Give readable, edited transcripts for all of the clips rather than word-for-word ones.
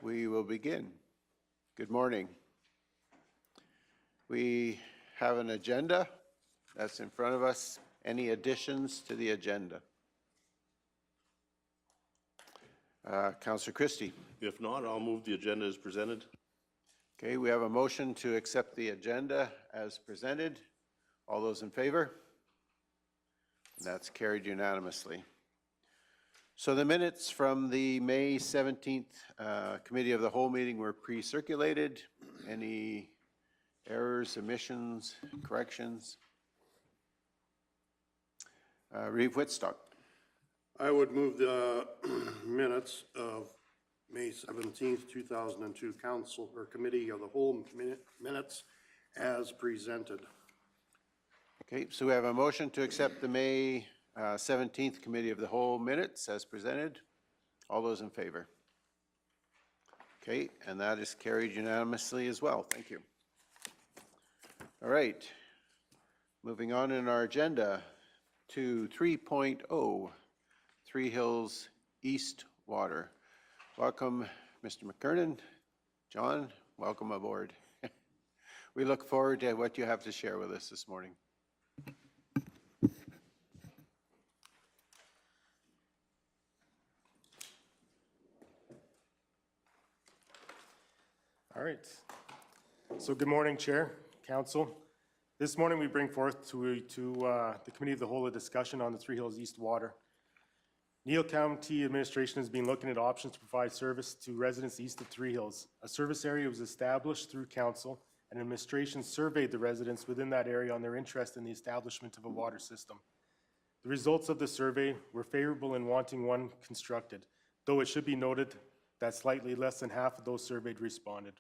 We will begin. Good morning. We have an agenda that's in front of us. Any additions to the agenda? Councillor Christie. If not, I'll move the agenda as presented. Okay, we have a motion to accept the agenda as presented. All those in favor? That's carried unanimously. So the minutes from the May 17th Committee of the Whole meeting were pre-circulated. Any errors, omissions, corrections? Reeve Whitstock. I would move the minutes of May 17th, 2002 Council or Committee of the Whole minutes as presented. Okay, so we have a motion to accept the May 17th Committee of the Whole minutes as presented. All those in favor? Okay, and that is carried unanimously as well. Thank you. All right, moving on in our agenda to 3.0, Three Hills East Water. Welcome, Mr. McKernan. John, welcome aboard. We look forward to what you have to share with us this morning. All right. So good morning, Chair, Council. This morning we bring forth to the Committee of the Whole a discussion on the Three Hills East Water. Kneehill County Administration has been looking at options to provide service to residents east of Three Hills. A service area was established through Council, and administration surveyed the residents within that area on their interest in the establishment of a water system. The results of the survey were favorable in wanting one constructed, though it should be noted that slightly less than half of those surveyed responded.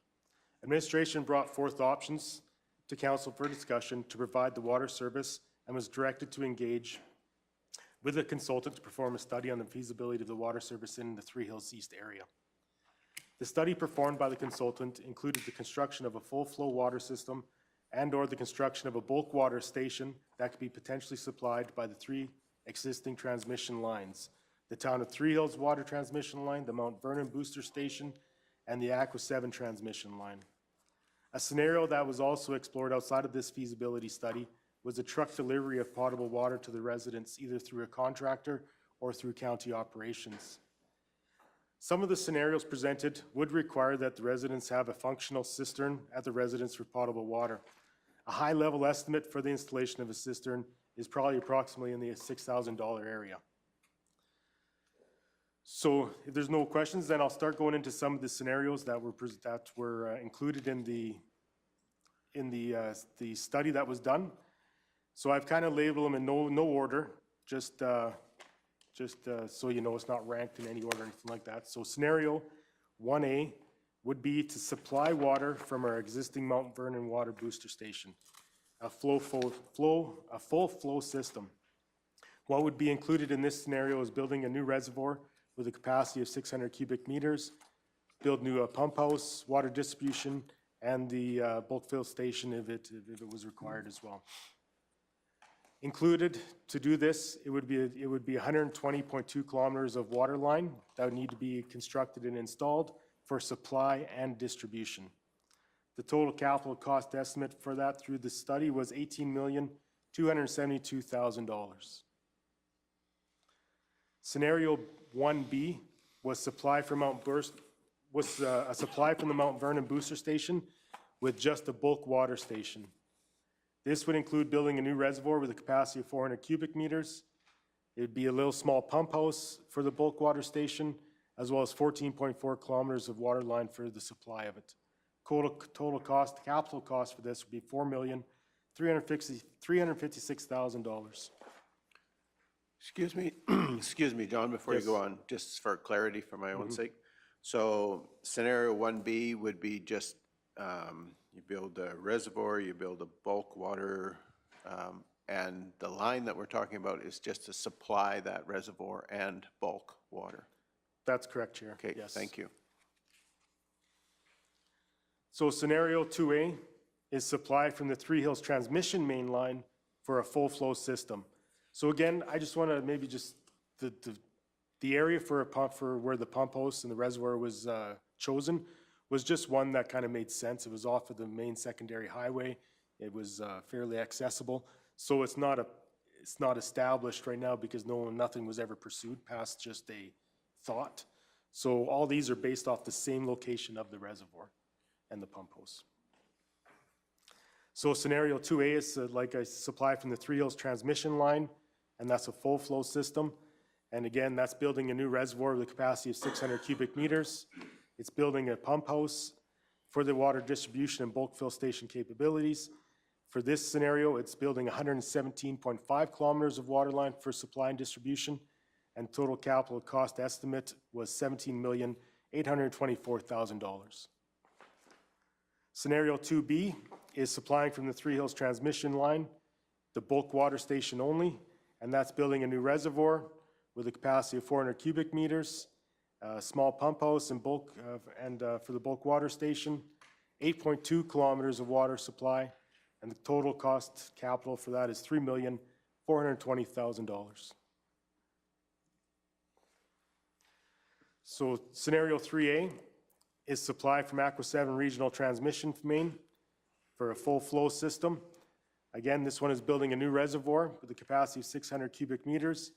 Administration brought forth options to Council for discussion to provide the water service and was directed to engage with a consultant to perform a study on the feasibility of the water service in the Three Hills East area. The study performed by the consultant included the construction of a full flow water system and/or the construction of a bulk water station that could be potentially supplied by the three existing transmission lines: the Town of Three Hills water transmission line, the Mount Vernon booster station, and the Aqua 7 transmission line. A scenario that was also explored outside of this feasibility study was a truck delivery of potable water to the residents, either through a contractor or through county operations. Some of the scenarios presented would require that the residents have a functional cistern at the residence for potable water. A high-level estimate for the installation of a cistern is probably approximately in the $6,000 area. So if there's no questions, then I'll start going into some of the scenarios that were included in the study that was done. So I've kind of labeled them in no order, just so you know it's not ranked in any order or anything like that. So scenario 1A would be to supply water from our existing Mount Vernon water booster station, a full flow system. What would be included in this scenario is building a new reservoir with a capacity of 600 cubic meters, build new pump house, water distribution, and the bulk fill station if it was required as well. Included to do this, it would be 120.2 kilometers of water line that would need to be constructed and installed for supply and distribution. The total capital cost estimate for that through the study was $18,272,000. Scenario 1B was supply from a supply from the Mount Vernon booster station with just a bulk water station. This would include building a new reservoir with a capacity of 400 cubic meters. It would be a little small pump house for the bulk water station, as well as 14.4 kilometers of water line for the supply of it. Total cost, capital cost for this would be $4,356,000. Excuse me, excuse me, John, before Yes. you go on, just for clarity for my own sake. So scenario 1B would be just you build a reservoir, you build a bulk water, and the line that we're talking about is just to supply that reservoir and bulk water. That's correct, Chair. Okay, Yes. thank you. So scenario 2A is supply from the Three Hills transmission main line for a full flow system. So again, I just want to maybe just the area for a pump, for where the pump house and the reservoir was chosen was just one that kind of made sense. It was off of the main secondary highway. It was fairly accessible. So it's not established right now because nothing was ever pursued past just a thought. So all these are based off the same location of the reservoir and the pump house. So scenario 2A is like a supply from the Three Hills transmission line, and that's a full flow system. And again, that's building a new reservoir with a capacity of 600 cubic meters. It's building a pump house for the water distribution and bulk fill station capabilities. For this scenario, it's building 117.5 kilometers of water line for supply and distribution, and total capital cost estimate was $17,824,000. Scenario 2B is supplying from the Three Hills transmission line, the bulk water station only, and that's building a new reservoir with a capacity of 400 cubic meters, a small pump house and bulk for the bulk water station, 8.2 kilometers of water supply, and the total cost capital for that is $3,420,000. So scenario 3A is supply from Aqua 7 Regional Transmission Main for a full flow system. Again, this one is building a new reservoir with a capacity of 600 cubic meters,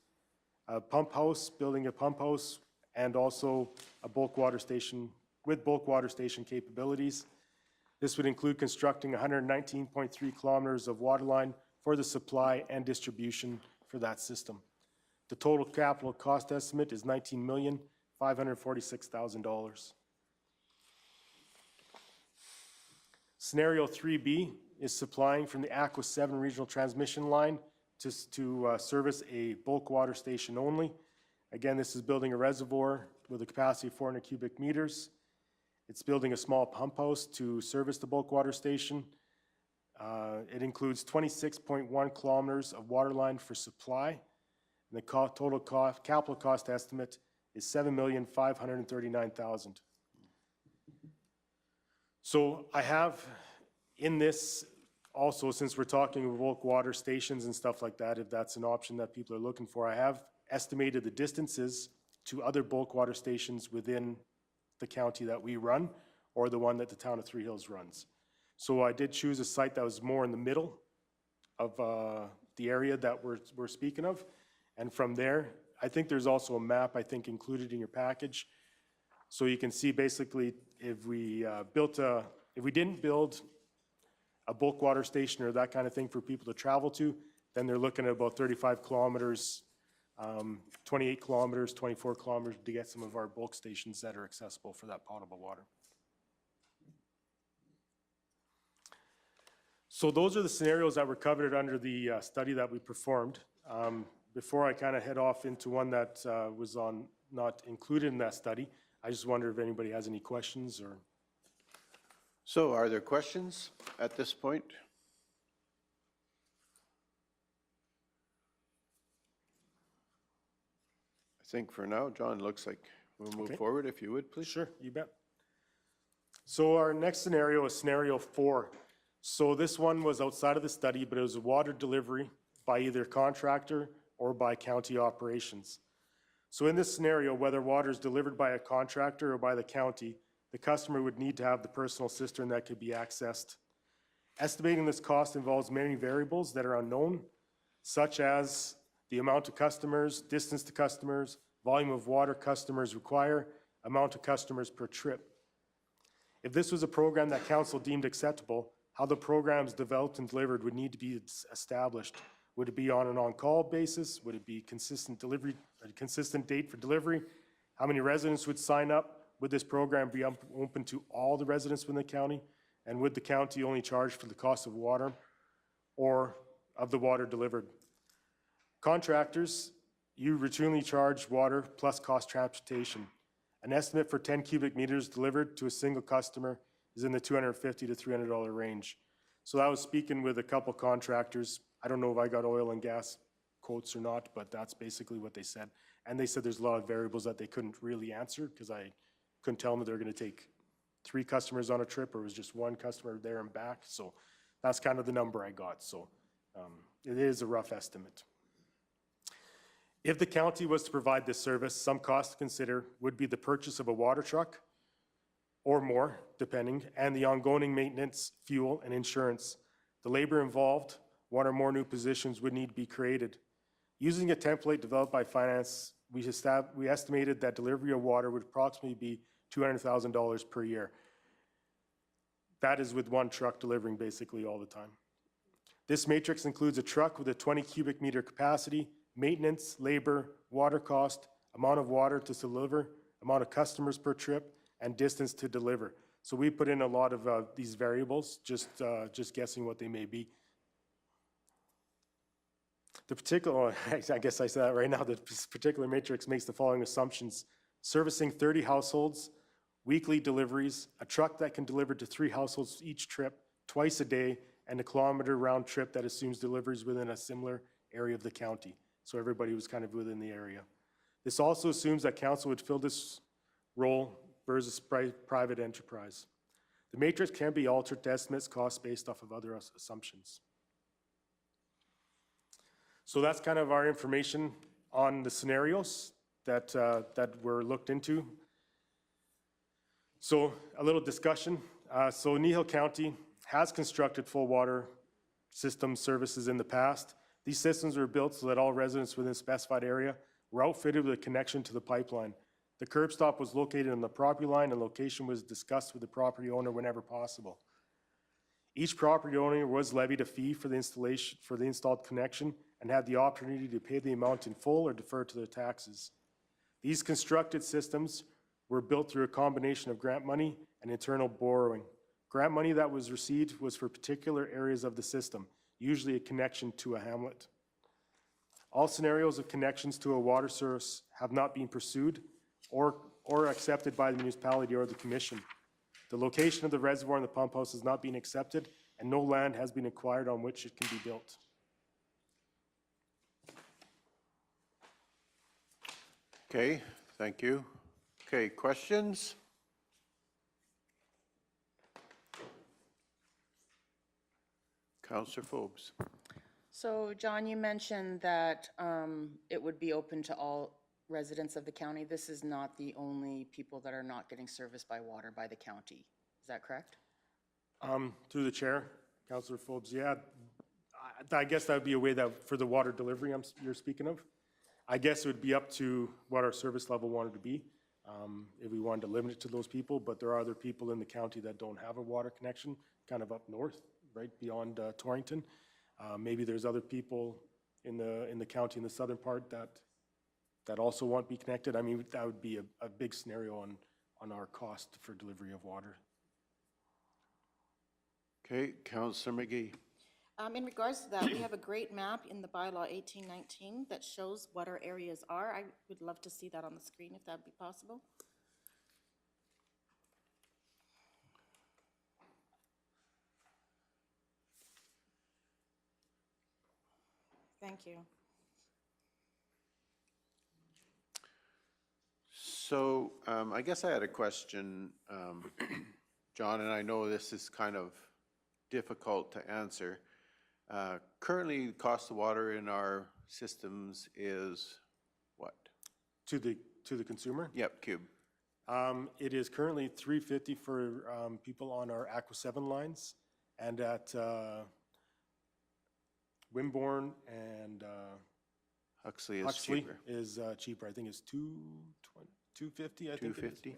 a pump house, building a pump house, and also a bulk water station with bulk water station capabilities. This would include constructing 119.3 kilometers of water line for the supply and distribution for that system. The total capital cost estimate is $19,546,000. Scenario 3B is supplying from the Aqua 7 Regional Transmission Line to service a bulk water station only. Again, this is building a reservoir with a capacity of 400 cubic meters. It's building a small pump house to service the bulk water station. It includes 26.1 kilometers of water line for supply. And the total capital cost estimate is $7,539,000. So I have in this also, since we're talking about bulk water stations and stuff like that, if that's an option that people are looking for, I have estimated the distances to other bulk water stations within the county that we run, or the one that the town of Three Hills runs. So I did choose a site that was more in the middle of the area that we're speaking of. And from there, I think there's also a map, I think, included in your package. So you can see basically if we didn't build a bulk water station or that kind of thing for people to travel to, then they're looking at about 35 kilometers, 28 kilometers, 24 kilometers to get some of our bulk stations that are accessible for that potable water. So those are the scenarios that were covered under the study that we performed. Before I kind of head off into one that was not included in that study, I just wonder if anybody has any questions or. So are there questions at this point? I think for now, John, looks like we'll move forward if you would, please. Sure, you bet. So our next scenario is scenario 4. So this one was outside of the study, but it was a water delivery by either contractor or by county operations. So in this scenario, whether water is delivered by a contractor or by the county, the customer would need to have the personal cistern that could be accessed. Estimating this cost involves many variables that are unknown, such as the amount of customers, distance to customers, volume of water customers require, amount of customers per trip. If this was a program that council deemed acceptable, how the programs developed and delivered would need to be established. Would it be on an on-call basis? Would it be consistent delivery, a consistent date for delivery? How many residents would sign up? Would this program be open to all the residents within the county? And would the county only charge for the cost of water or of the water delivered? Contractors, you routinely charge water plus cost transportation. An estimate for 10 cubic meters delivered to a single customer is in the $250 to $300 range. So I was speaking with a couple contractors. I don't know if I got oil and gas quotes or not, but that's basically what they said. And they said there's a lot of variables that they couldn't really answer because I couldn't tell them that they're going to take 3 customers on a trip or it was just 1 customer there and back. So that's kind of the number I got. So it is a rough estimate. If the county was to provide this service, some costs to consider would be the purchase of a water truck, or more, depending, and the ongoing maintenance, fuel, and insurance. The labor involved, one or more new positions would need to be created. Using a template developed by finance, we estimated that delivery of water would approximately be $200,000 per year. That is with one truck delivering basically all the time. This matrix includes a truck with a 20 cubic meter capacity, maintenance, labor, water cost, amount of water to deliver, amount of customers per trip, and distance to deliver. So we put in a lot of these variables, just guessing what they may be. The particular, I guess I said that right now, the particular matrix makes the following assumptions: servicing 30 households, weekly deliveries, a truck that can deliver to 3 households each trip, twice a day, and a kilometer round trip that assumes deliveries within a similar area of the county. So everybody was kind of within the area. This also assumes that council would fill this role versus private enterprise. The matrix can be altered to estimate costs based off of other assumptions. So that's kind of our information on the scenarios that were looked into. So a little discussion. So Kneehill County has constructed full water system services in the past. These systems were built so that all residents within a specified area were outfitted with a connection to the pipeline. The curb stop was located on the property line, and location was discussed with the property owner whenever possible. Each property owner was levied a fee for the installation, for the installed connection, and had the opportunity to pay the amount in full or defer to their taxes. These constructed systems were built through a combination of grant money and internal borrowing. Grant money that was received was for particular areas of the system, usually a connection to a hamlet. All scenarios of connections to a water source have not been pursued or accepted by the municipality or the commission. The location of the reservoir and the pump house has not been accepted, and no land has been acquired on which it can be built. Okay, thank you. Okay, questions? Councillor Forbes. So, John, you mentioned that it would be open to all residents of the county. This is not the only people that are not getting serviced by water by the county. Is that correct? Through the chair, Councillor Forbes, yeah, I guess that would be a way that for the water delivery you're speaking of. I guess it would be up to what our service level wanted to be, if we wanted to limit it to those people, but there are other people in the county that don't have a water connection, kind of up north, right beyond Torrington. Maybe there's other people in the county in the southern part that also want to be connected. I mean, that would be a big scenario on our cost for delivery of water. Okay, Councillor McGee. In regards to that, we have a great map in the bylaw 1819 that shows what our areas are. I would love to see that on the screen if that would be possible. Thank you. So I guess I had a question, John, and I know this is kind of difficult to answer. Currently, the cost of water in our systems is what? To the consumer? Yep, cube. It is currently $3.50 for people on our Aqua 7 lines, and at Wimborne and Huxley is Huxley cheaper. is cheaper. I think it's $2.50. I think it is. $2.50?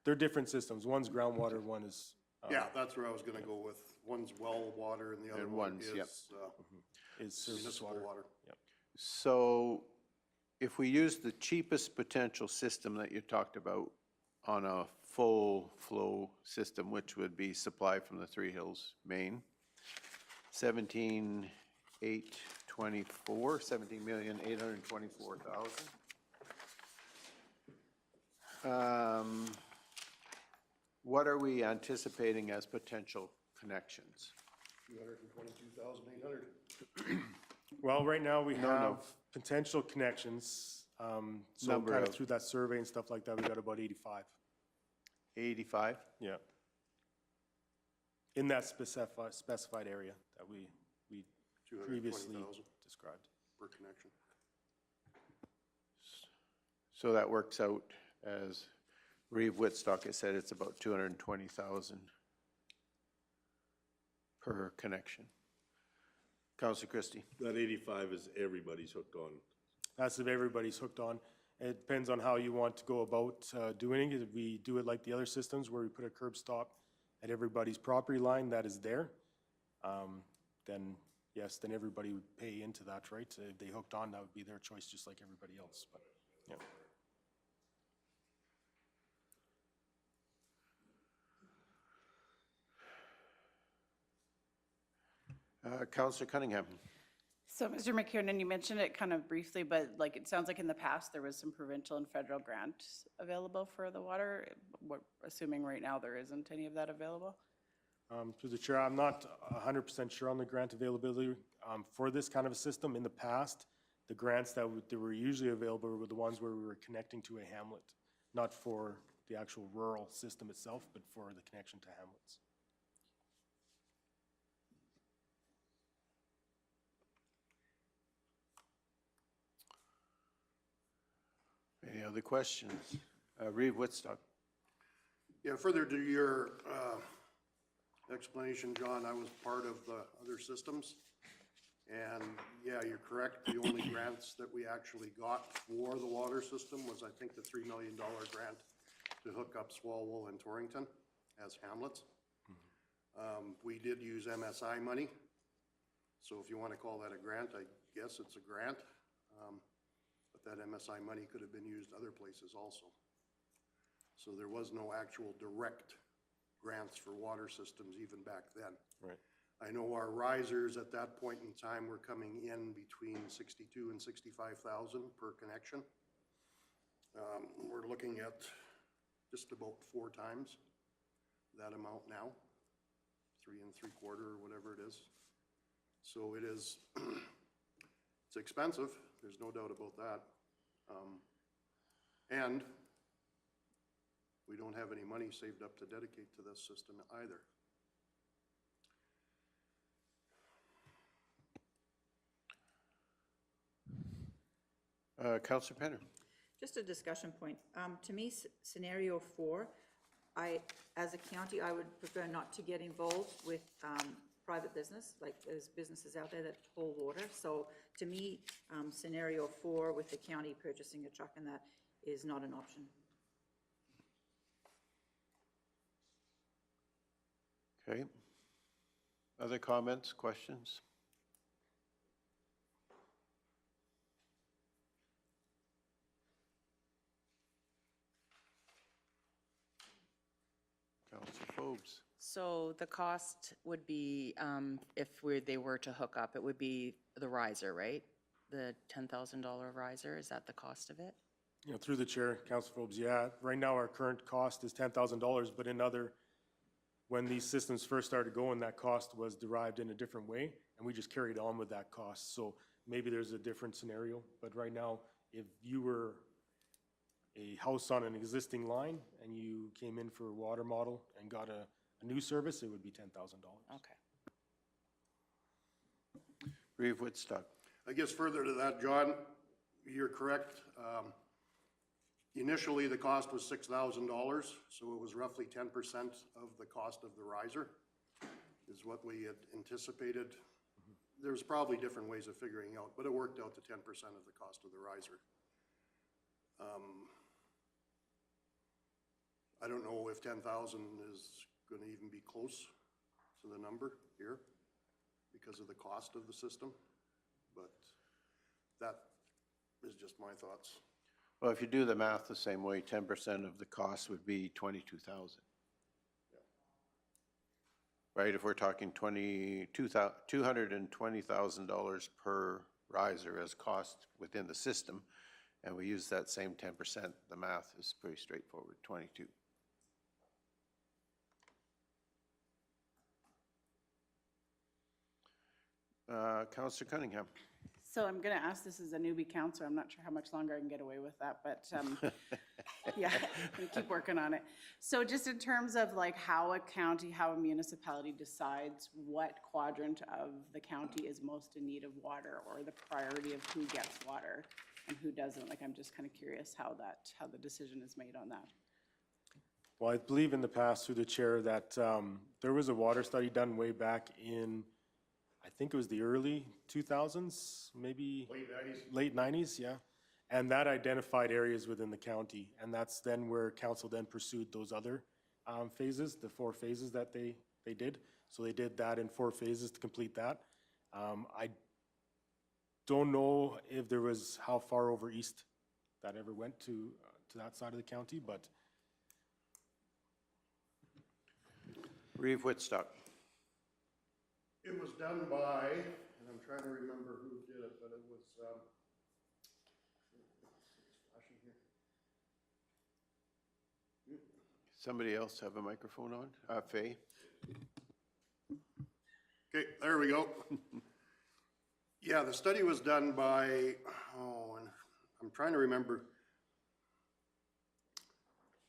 They're different systems. One's groundwater, one is. Yeah, that's where I was gonna go with. One's well water and the other And one one's, is yep. Is surface municipal water. water. Yep. So if we use the cheapest potential system that you talked about on a full flow system, which would be supply from the Three Hills main, 17,824,000. What are we anticipating as potential connections? 222,800. Well, right now we No. have potential connections. So Number kind of of- through that survey and stuff like that, we got about 85. 85? Yeah. In that specified area that we previously 220,000 described. per connection. So that works out as Reeve Whitstock has said it's about 220,000 per connection. Councilor Christie. That 85 is everybody's hooked on. That's if everybody's hooked on. It depends on how you want to go about doing it. If we do it like the other systems where we put a curb stop at everybody's property line that is there, then yes, then everybody would pay into that, right? If they hooked on, that would be their choice, just like everybody else, but, yeah. Councilor Cunningham. So, Mr. McKiernan, you mentioned it kind of briefly, but like, it sounds like in the past, there was some provincial and federal grants available for the water. Assuming right now there isn't any of that available? Through the chair, I'm not 100% sure on the grant availability for this kind of a system. In the past, the grants that were usually available were the ones where we were connecting to a hamlet, not for the actual rural system itself, but for the connection to hamlets. Any other questions? Reeve Whitstock. Yeah, further to your explanation, John, I was part of the other systems. And yeah, you're correct. The only grants that we actually got for the water system was, I think, the $3 million grant to hook up Swalwell and Torrington as hamlets. We did use MSI money. So if you want to call that a grant, I guess it's a grant. But that MSI money could have been used other places also. So there was no actual direct grants for water systems even back then. Right. I know our risers at that point in time were coming in between 62 and 65,000 per connection. We're looking at just about 4 times that amount now, 3 3/4 or whatever it is. So it is, it's expensive. There's no doubt about that. And we don't have any money saved up to dedicate to this system either. Councilor Penner. Just a discussion point. To me, scenario 4, as a county, I would prefer not to get involved with private business, like there's businesses out there that pull water. So to me, scenario 4 with the county purchasing a truck and that is not an option. Okay. Other comments, questions? Councilor Forbes. So the cost would be, if they were to hook up, it would be the riser, right? The $10,000 riser, is that the cost of it? You know, through the chair, Councilor Forbes, yeah, right now our current cost is $10,000, but when these systems first started going, that cost was derived in a different way, and we just carried on with that cost. So maybe there's a different scenario, but right now, if you were a house on an existing line and you came in for a water model and got a new service, it would be $10,000. Okay. Reeve Whitstock. I guess further to that, John, you're correct. Initially, the cost was $6,000, so it was roughly 10% of the cost of the riser, is what we had anticipated. There's probably different ways of figuring out, but it worked out to 10% of the cost of the riser. I don't know if 10,000 is going to even be close to the number here because of the cost of the system, but that is just my thoughts. Well, if you do the math the same way, 10% of the cost would be $22,000. Right, if we're talking $220,000 per riser as cost within the system, and we use that same 10%, the math is pretty straightforward, 22. Councilor Cunningham. So I'm going to ask this as a newbie counselor. I'm not sure how much longer I can get away with that, but yeah, we keep working on it. So just in terms of like how a county, how a municipality decides what quadrant of the county is most in need of water, or the priority of who gets water and who doesn't, like I'm just kind of curious how the decision is made on that. Well, I believe in the past through the chair that there was a water study done way back in, I think it was the early 2000s, maybe. Late 90s, yeah. And that identified areas within the county. And that's then where council then pursued those other phases, the 4 phases that they did. So they did that in 4 phases to complete that. I don't know if there was how far over east that ever went to that side of the county, but Reeve Whitstock. It was done by, and I'm trying to remember who did it, but it was, flashing here. Somebody else have a microphone on? Faye? Okay, there we go. Yeah, the study was done by, and I'm trying to remember.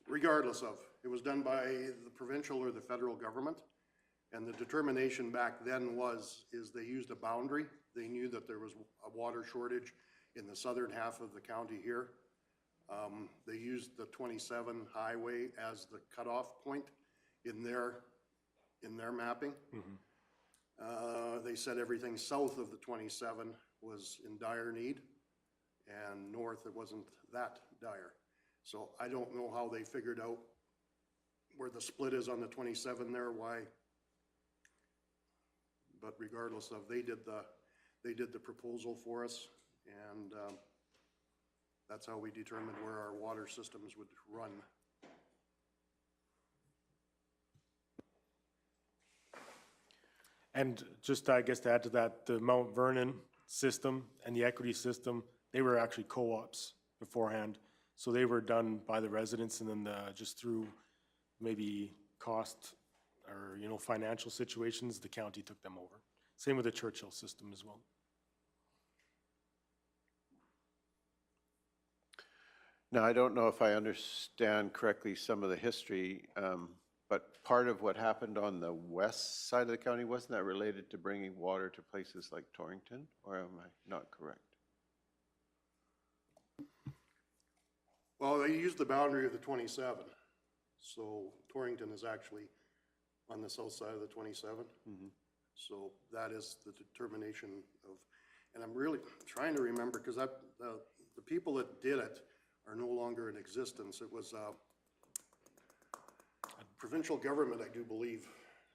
Regardless of, it was done by the provincial or the federal government. And the determination back then is they used a boundary. They knew that there was a water shortage in the southern half of the county here. They used the 27 highway as the cutoff point in their mapping. They said everything south of the 27 was in dire need, and north it wasn't that dire. So I don't know how they figured out where the split is on the 27 there, why. But regardless of, they did the proposal for us, and that's how we determined where our water systems would run. and just, I guess, to add to that, the Mount Vernon system and the equity system, they were actually co-ops beforehand. So they were done by the residents, and then just through maybe cost or, financial situations, the county took them over. Same with the Churchill system as well. Now, I don't know if I understand correctly some of the history, but part of what happened on the west side of the county, wasn't that related to bringing water to places like Torrington, or am I not correct? Well, they used the boundary of the 27. So Torrington is actually on the south side of the 27. So that is the determination of, and I'm really trying to remember, because the people that did it are no longer in existence. It was provincial government, I do believe.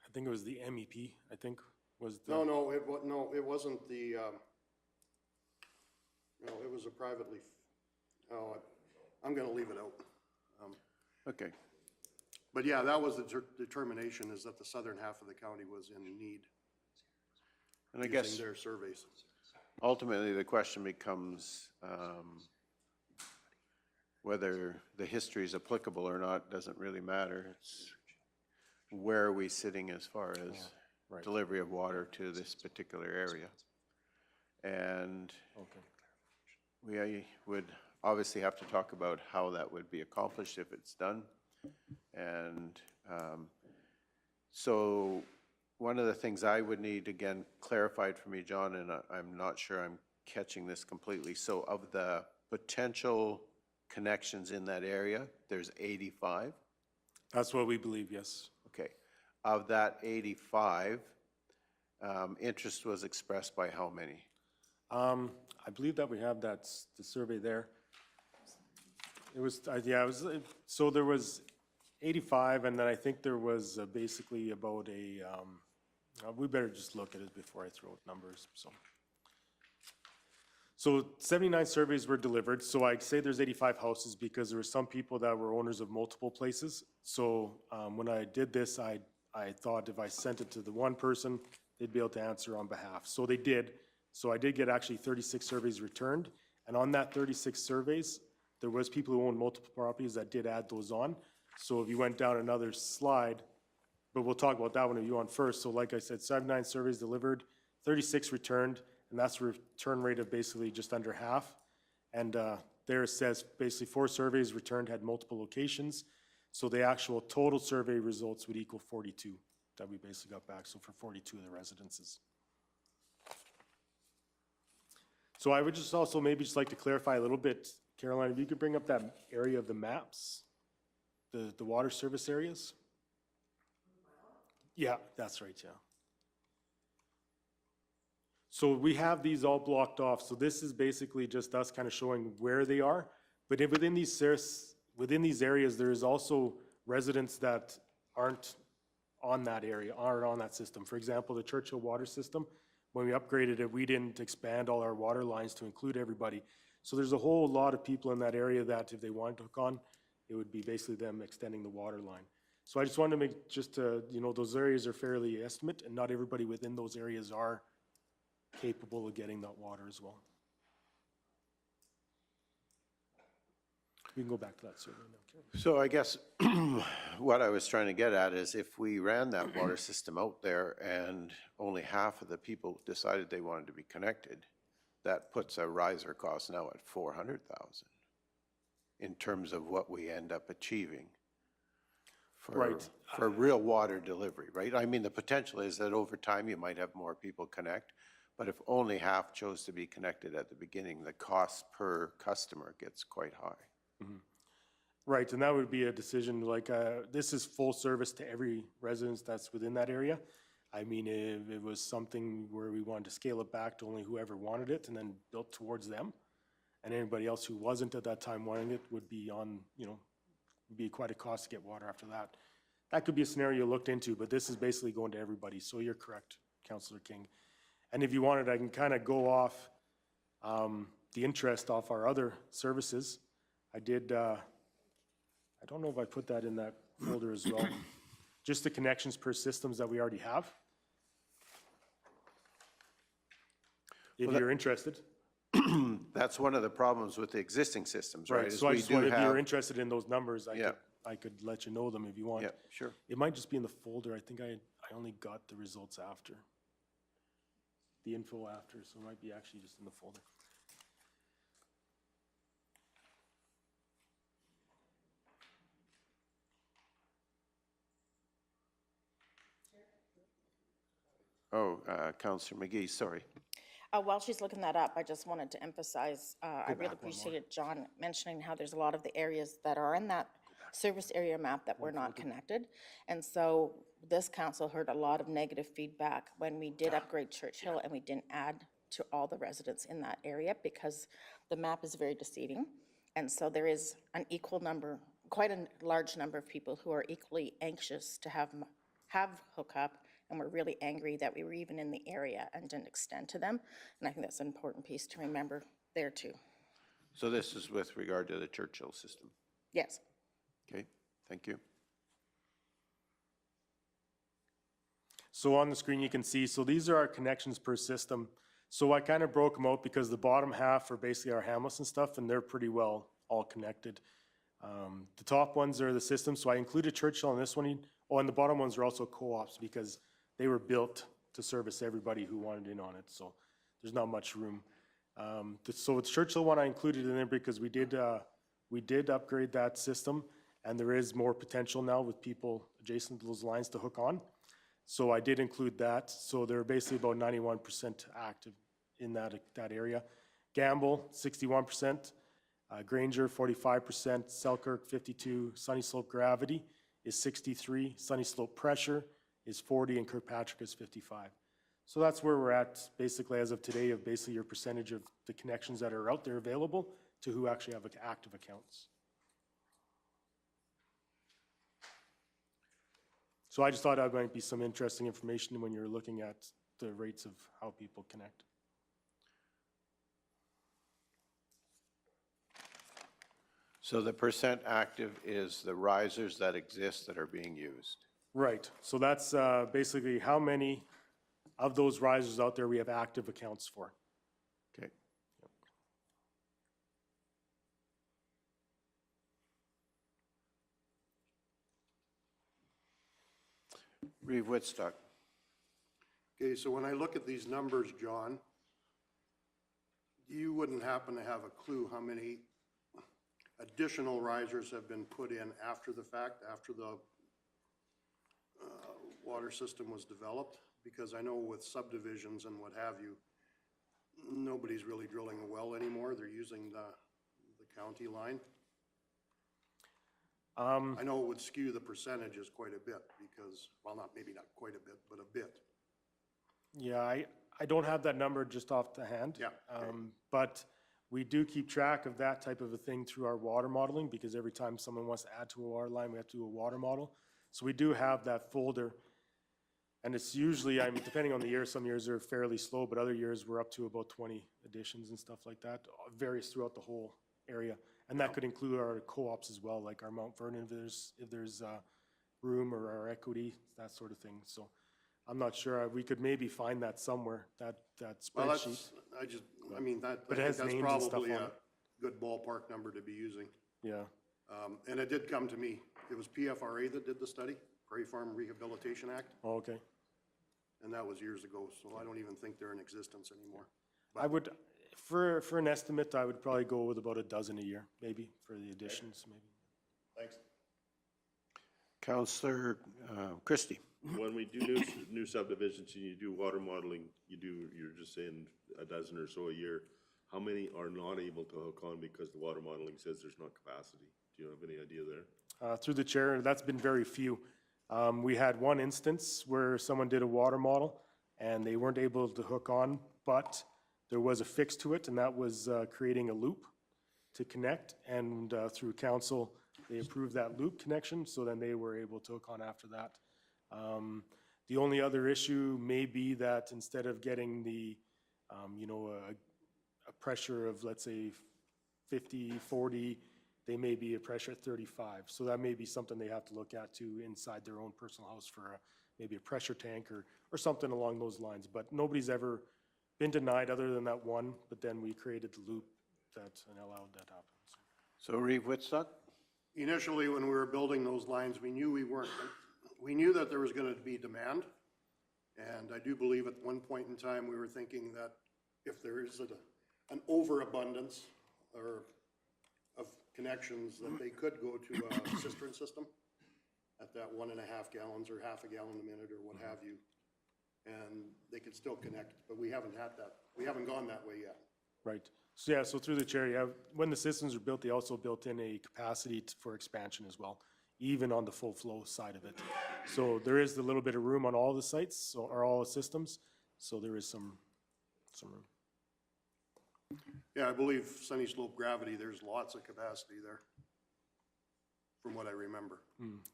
I think it was the MEP, I think, was the. No, it wasn't the, no, it was a privately, I'm gonna leave it out. Okay. But yeah, that was the determination, is that the southern half of the county was in need. And I guess Using their surveys. ultimately the question becomes whether the history is applicable or not doesn't really matter. It's where are we sitting as far as right. delivery of water to this particular area. And we would obviously have to talk about how that would be accomplished if it's done. And so one of the things I would need, again, clarified for me, John, and I'm not sure I'm catching this completely. So of the potential connections in that area, there's 85? That's what we believe, yes. Okay. Of that 85, interest was expressed by how many? I believe that we have the survey there. It was, yeah, it was, so there was 85, and then I think there was basically about we better just look at it before I throw out numbers, So 79 surveys were delivered, so I'd say there's 85 houses because there were some people that were owners of multiple places. So when I did this, I thought if I sent it to the one person, they'd be able to answer on behalf. So they did. So I did get actually 36 surveys returned, and on that 36 surveys, there was people who owned multiple properties that did add those on. So if you went down another slide, but we'll talk about that one if you want first. So like I said, 79 surveys delivered, 36 returned, and that's a return rate of basically just under half. And there it says basically 4 surveys returned had multiple locations. So the actual total survey results would equal 42 that we basically got back. So for 42 of the residences. So I would just also maybe just like to clarify a little bit, Caroline, if you could bring up that area of the maps. the water service areas. Yeah, that's right, yeah. So we have these all blocked off, so this is basically just us kind of showing where they are. But within these areas, there is also residents that aren't on that area, aren't on that system. For example, the Churchill water system, when we upgraded it, we didn't expand all our water lines to include everybody. So there's a whole lot of people in that area that if they wanted to hook on, it would be basically them extending the water line. So I just wanted to make, those areas are fairly estimate, and not everybody within those areas are capable of getting that water as well. We can go back to that survey now, Karen. So I guess what I was trying to get at is if we ran that water system out there and only half of the people decided they wanted to be connected, that puts our riser cost now at 400,000 in terms of what we end up achieving for real water delivery, right? I mean, the potential is that over time you might have more people connect, but if only half chose to be connected at the beginning, the cost per customer gets quite high. Right, and that would be a decision like, this is full service to every residence that's within that area. I mean, if it was something where we wanted to scale it back to only whoever wanted it and then built towards them, and anybody else who wasn't at that time wanting it would be on, would be quite a cost to get water after that. That could be a scenario looked into, but this is basically going to everybody, so you're correct, Councillor King. And if you wanted, I can kind of go off the interest off our other services. I did, I don't know if I put that in that folder as well. Just the connections per systems that we already have. If you're interested. That's one of the problems with the existing systems, right? Right, is so I we just do wondered if you're have- interested in those numbers, Yeah. I could let you know them if you want. Yeah, sure. It might just be in the folder. I think I only got the results after. The info after, so it might be actually just in the folder. Oh, Councillor McGee, sorry. While she's looking that up, I just wanted to emphasize, I really appreciated John mentioning how there's a lot of the areas that are in that service area map that were not connected. And so this council heard a lot of negative feedback when we did upgrade Churchill and we didn't add to all the residents in that area because the map is very deceiving. And so there is an equal number, quite a large number of people who are equally anxious to have hookup, and we're really angry that we were even in the area and didn't extend to them. And I think that's an important piece to remember there too. So this is with regard to the Churchill system. Yes. Okay, thank you. So on the screen you can see, so these are our connections per system. So I kind of broke them out because the bottom half are basically our hamlets and stuff, and they're pretty well all connected. The top ones are the systems, so I included Churchill on this one. Oh, and the bottom ones are also co-ops because they were built to service everybody who wanted in on it, so there's not much room. So with Churchill one, I included in there because we did upgrade that system, and there is more potential now with people adjacent to those lines to hook on. So I did include that. So they're basically about 91% active in that area. Gamble, 61%. Granger, 45%. Selkirk, 52%. Sunny Slope Gravity is 63%. Sunny Slope Pressure is 40%, and Kirkpatrick is 55%. So that's where we're at basically as of today of basically your percentage of the connections that are out there available to who actually have active accounts. So I just thought that might be some interesting information when you're looking at the rates of how people connect. So the percent active is the risers that exist that are being used. Right, so that's basically how many of those risers out there we have active accounts for. Okay. Reeve Woodstock. Okay, so when I look at these numbers, John, you wouldn't happen to have a clue how many additional risers have been put in after the fact, after the water system was developed? Because I know with subdivisions and what have you, nobody's really drilling a well anymore. They're using the county line. I know it would skew the percentages quite a bit because, well, maybe not quite a bit, but a bit. Yeah, I don't have that number just off the hand. Yeah, okay. But we do keep track of that type of a thing through our water modeling, because every time someone wants to add to a water line, we have to do a water model. So we do have that folder. And it's usually, depending on the year, some years are fairly slow, but other years we're up to about 20 additions and stuff like that. Varies throughout the whole area. And that could include our co-ops as well, like our Mount Vernon, if there's room, or our equity, that sort of thing. So I'm not sure, we could maybe find that somewhere, that Well, spreadsheet. I But it think has that's names and stuff probably on a it. good ballpark number to be using. Yeah, And it did come to me. It was PFRA that did the study, Prairie Farm Rehabilitation Act, oh, okay. and that was years ago, so I don't even think they're in existence anymore. I would, for an estimate, I would probably go with about a dozen a year, maybe, for the additions, maybe. Thanks. Counselor Christie. When we do new subdivisions and you do water modeling, you're just saying a dozen or so a year. How many are not able to hook on because the water modeling says there's not capacity? Do you have any idea there? Through the chair, that's been very few. We had one instance where someone did a water model and they weren't able to hook on, but there was a fix to it, and that was creating a loop to connect. And through council, they approved that loop connection, so then they were able to hook on after that. The only other issue may be that instead of getting the, a pressure of, let's say, 50, 40, they may be a pressure at 35. So that may be something they have to look at too inside their own personal house for maybe a pressure tank or something along those lines. But nobody's ever been denied other than that one, but then we created the loop and allowed that to happen. So Reeve Whitstock? Initially, when we were building those lines, we knew that there was gonna be demand. And I do believe at one point in time, we were thinking that if there is an overabundance of connections, that they could go to a cistern system at that 1.5 gallons or half a gallon a minute or what have you. And they could still connect, but we haven't had that. We haven't gone that way yet. Right. So yeah, so through the chair, when the systems were built, they also built in a capacity for expansion as well, even on the full flow side of it. So there is a little bit of room on all the sites, or all the systems, so there is some room. Yeah, I believe Sunny Slope Gravity, there's lots of capacity there, from what I remember.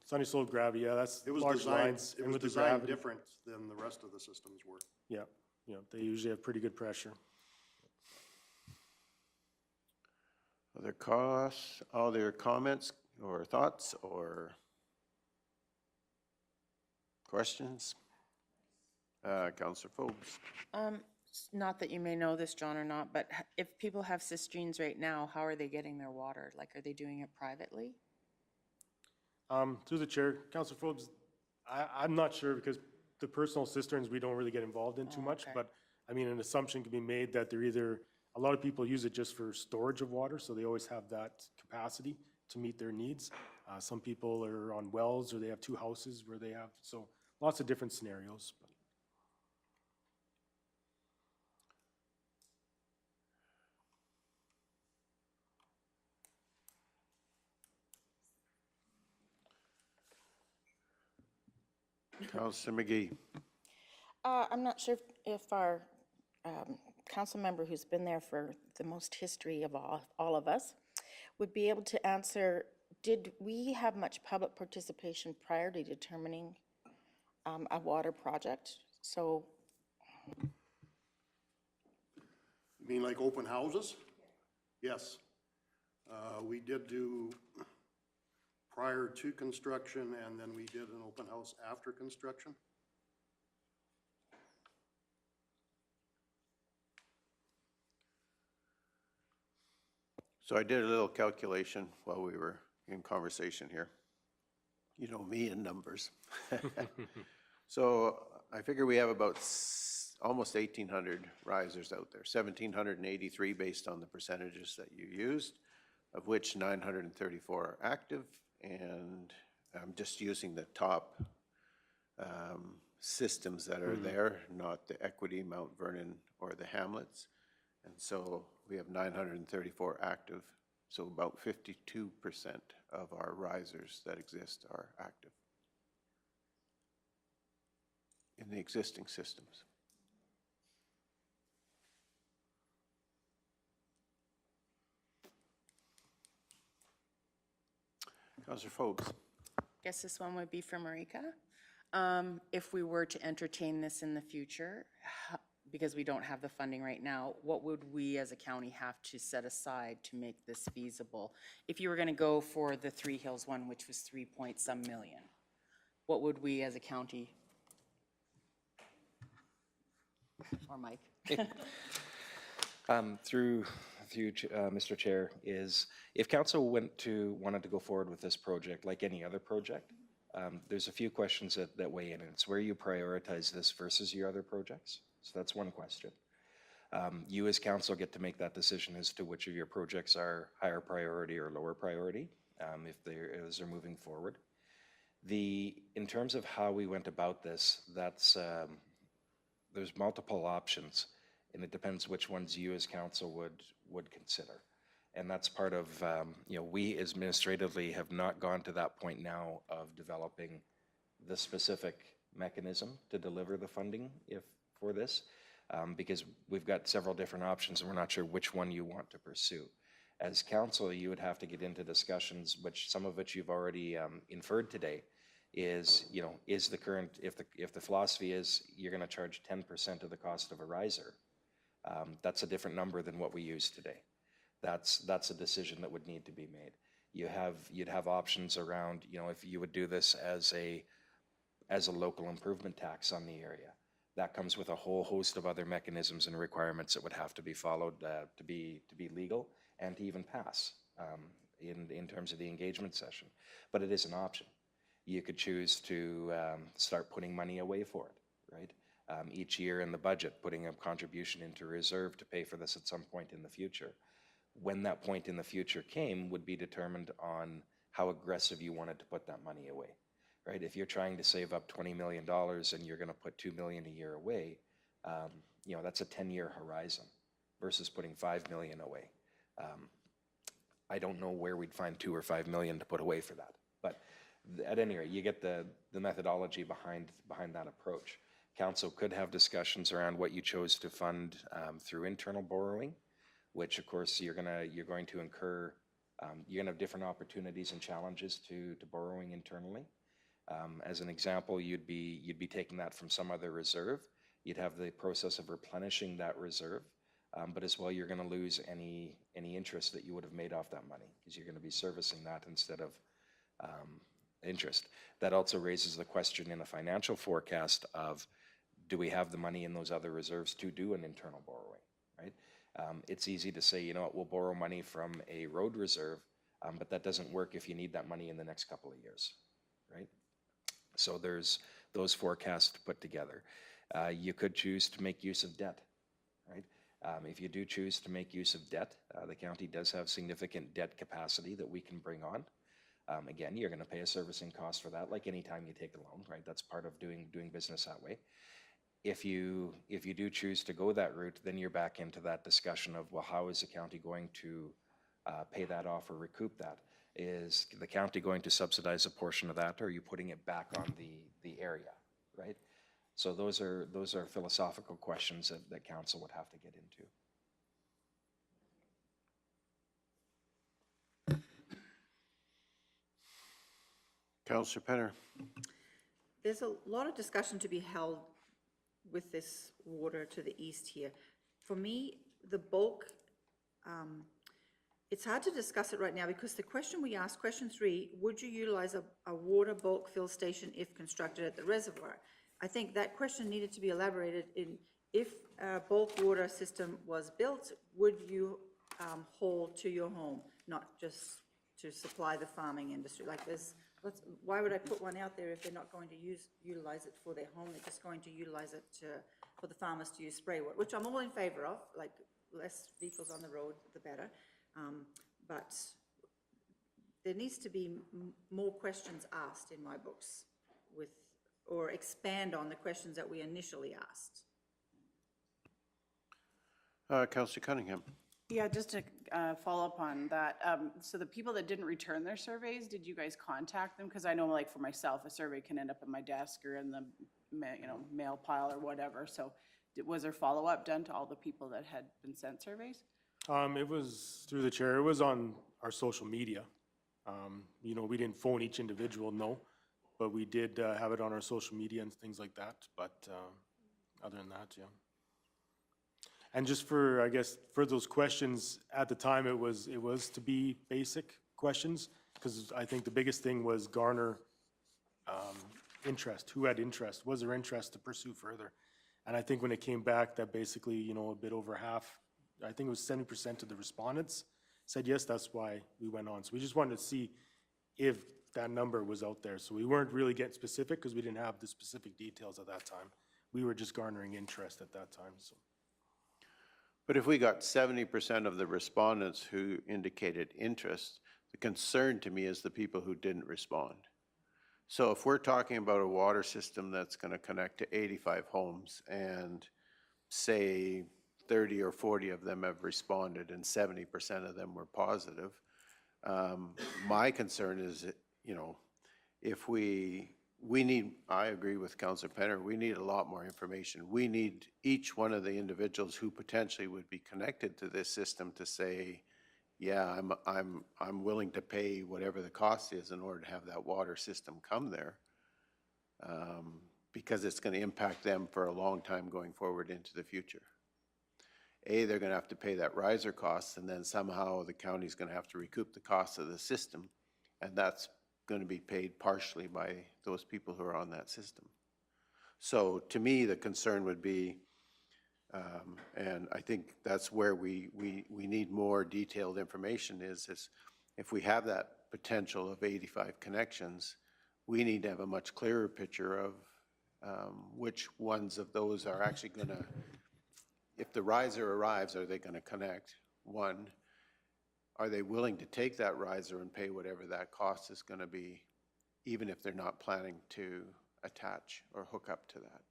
Sunny Slope Gravity, yeah, that's It was large designed, lines. it and was with the designed gravity- different than the rest of the systems were. Yeah, they usually have pretty good pressure. Other costs, other comments or thoughts or questions? Counselor Forbes. Not that you may know this, John, or not, but if people have cisterns right now, how are they getting their water? Like, are they doing it privately? Through the chair, Councilor Forbes, I'm not sure, because the personal cisterns, we don't really get involved in too much, okay. but I mean, an assumption can be made that they're either, a lot of people use it just for storage of water, so they always have that capacity to meet their needs. Some people are on wells, or they have two houses where they have, so lots of different scenarios. Counselor McGee. I'm not sure if our council member who's been there for the most history of all of us would be able to answer, did we have much public participation prior to determining a water project? So, You mean like open houses? Yes. We did do prior to construction, and then we did an open house after construction. So I did a little calculation while we were in conversation here. You know me and numbers. So I figure we have about almost 1,800 risers out there, 1,783 based on the percentages that you used, of which 934 are active, and I'm just using the top systems that are there, not the Equity, Mount Vernon, or the Hamlets. And so we have 934 active So about 52% of our risers that exist are active in the existing systems. Councillor Forbes. Guess this one would be for Marika. If we were to entertain this in the future, because we don't have the funding right now, what would we as a county have to set aside to make this feasible? If you were going to go for the Three Hills one, which was 3-point-some million, what would we as a county? Or Mike? Through Mr. Chair, is if council wanted to go forward with this project, like any other project, there's a few questions that weigh in, and it's where you prioritize this versus your other projects. So that's one question. You as council get to make that decision as to which of your projects are higher priority or lower priority, as they're moving forward. In terms of how we went about this, there's multiple options, and it depends which ones you as council would consider. And that's part of, we administratively have not gone to that point now of developing the specific mechanism to deliver the funding for this, because we've got several different options and we're not sure which one you want to pursue. As council, you would have to get into discussions, which some of which you've already inferred today, is the current, if the philosophy is you're going to charge 10% of the cost of a riser, that's a different number than what we use today. That's a decision that would need to be made. You'd have options around, if you would do this as a local improvement tax on the area. That comes with a whole host of other mechanisms and requirements that would have to be followed to be legal and to even pass in terms of the engagement session. But it is an option. You could choose to start putting money away for it, right? Each year in the budget, putting a contribution into reserve to pay for this at some point in the future. When that point in the future came would be determined on how aggressive you wanted to put that money away, right? If you're trying to save up $20 million and you're going to put $2 million a year away, that's a 10-year horizon versus putting $5 million away. I don't know where we'd find $2 or $5 million to put away for that, but at any rate, you get the methodology behind that approach. Council could have discussions around what you chose to fund through internal borrowing, which of course you're going to incur. You're going to have different opportunities and challenges to borrowing internally. As an example, you'd be taking that from some other reserve. You'd have the process of replenishing that reserve, but as well you're going to lose any interest that you would have made off that money because you're going to be servicing that instead of interest. That also raises the question in a financial forecast of, do we have the money in those other reserves to do an internal borrowing, right? It's easy to say, we'll borrow money from a road reserve, but that doesn't work if you need that money in the next couple of years, right? So there's those forecasts to put together. You could choose to make use of debt, right? If you do choose to make use of debt, the county does have significant debt capacity that we can bring on. Again, you're going to pay a servicing cost for that, like any time you take a loan, right? That's part of doing business that way. If you do choose to go that route, then you're back into that discussion of, well, how is the county going to pay that off or recoup that? Is the county going to subsidize a portion of that, or are you putting it back on the area, right? So those are philosophical questions that council would have to get into. Councillor Penner. There's a lot of discussion to be held with this water to the east here. For me, the bulk, it's hard to discuss it right now because the question we asked, question 3, would you utilize a water bulk fill station if constructed at the reservoir? I think that question needed to be elaborated in, if a bulk water system was built, would you haul to your home, not just to supply the farming industry? Like why would I put one out there if they're not going to utilize it for their home? They're just going to utilize it for the farmers to use spray water, which I'm all in favor of. Like less vehicles on the road, the better. But there needs to be more questions asked in my books or expand on the questions that we initially asked. Councillor Cunningham. Yeah, just to follow up on that, so the people that didn't return their surveys, did you guys contact them? Because I know, like, for myself, a survey can end up in my desk or in the, mail pile or whatever, so was there follow-up done to all the people that had been sent surveys? It was through the chair, it was on our social media. We didn't phone each individual, no, but we did have it on our social media and things like that, but other than that, yeah. And just for, I guess, for those questions, at the time, it was to be basic questions, because I think the biggest thing was garner interest. Who had interest? Was there interest to pursue further? And I think when it came back, that basically, a bit over half, I think it was 70% of the respondents said yes, that's why we went on. So we just wanted to see if that number was out there. So we weren't really getting specific because we didn't have the specific details at that time. We were just garnering interest at that time, so. But if we got 70% of the respondents who indicated interest, the concern to me is the people who didn't respond. So if we're talking about a water system that's going to connect to 85 homes and say 30 or 40 of them have responded and 70% of them were positive, my concern is, if we need, I agree with Councillor Penner, we need a lot more information. We need each one of the individuals who potentially would be connected to this system to say, yeah, I'm willing to pay whatever the cost is in order to have that water system come there, because it's going to impact them for a long time going forward into the future. They're going to have to pay that riser cost, and then somehow the county's going to have to recoup the cost of the system, and that's going to be paid partially by those people who are on that system. So to me, the concern would be, and I think that's where we need more detailed information is if we have that potential of 85 connections, we need to have a much clearer picture of which ones of those are actually going to, if the riser arrives, are they going to connect? One, are they willing to take that riser and pay whatever that cost is going to be, even if they're not planning to attach or hook up to that?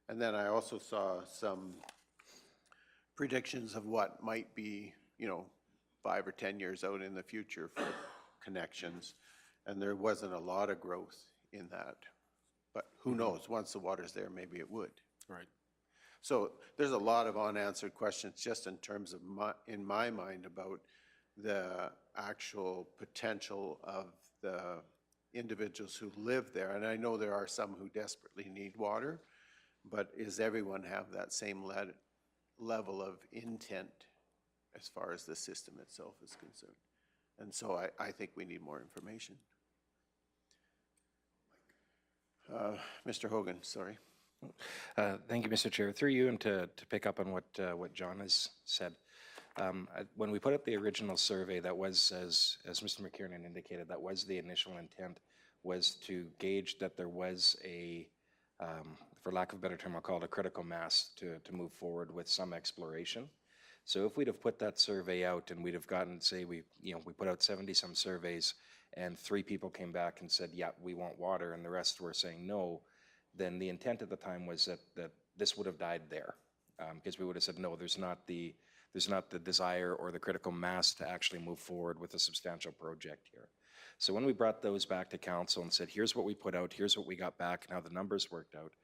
And then I also saw some predictions of what might be, 5 or 10 years out in the future for connections. And there wasn't a lot of growth in that. But who knows, once the water's there, maybe it would. Right. So there's a lot of unanswered questions just in terms of in my mind about the actual potential of the individuals who live there. And I know there are some who desperately need water, but does everyone have that same level of intent as far as the system itself is concerned? And so I think we need more information. Mr. Hogan, sorry. Thank you, Mr. Chair. Through you, and to pick up on what John has said, when we put up the original survey, that was, as Mr. McKiernan indicated, that was the initial intent, was to gauge that there was a, for lack of a better term, I'll call it a critical mass to move forward with some exploration. So if we'd have put that survey out and we'd have gotten, say, we put out 70-some surveys and 3 people came back and said, yeah, we want water, and the rest were saying no, then the intent at the time was that this would have died there, because we would have said, no, there's not the desire or the critical mass to actually move forward with a substantial project here. So when we brought those back to council and said, here's what we put out, here's what we got back, and how the numbers worked out,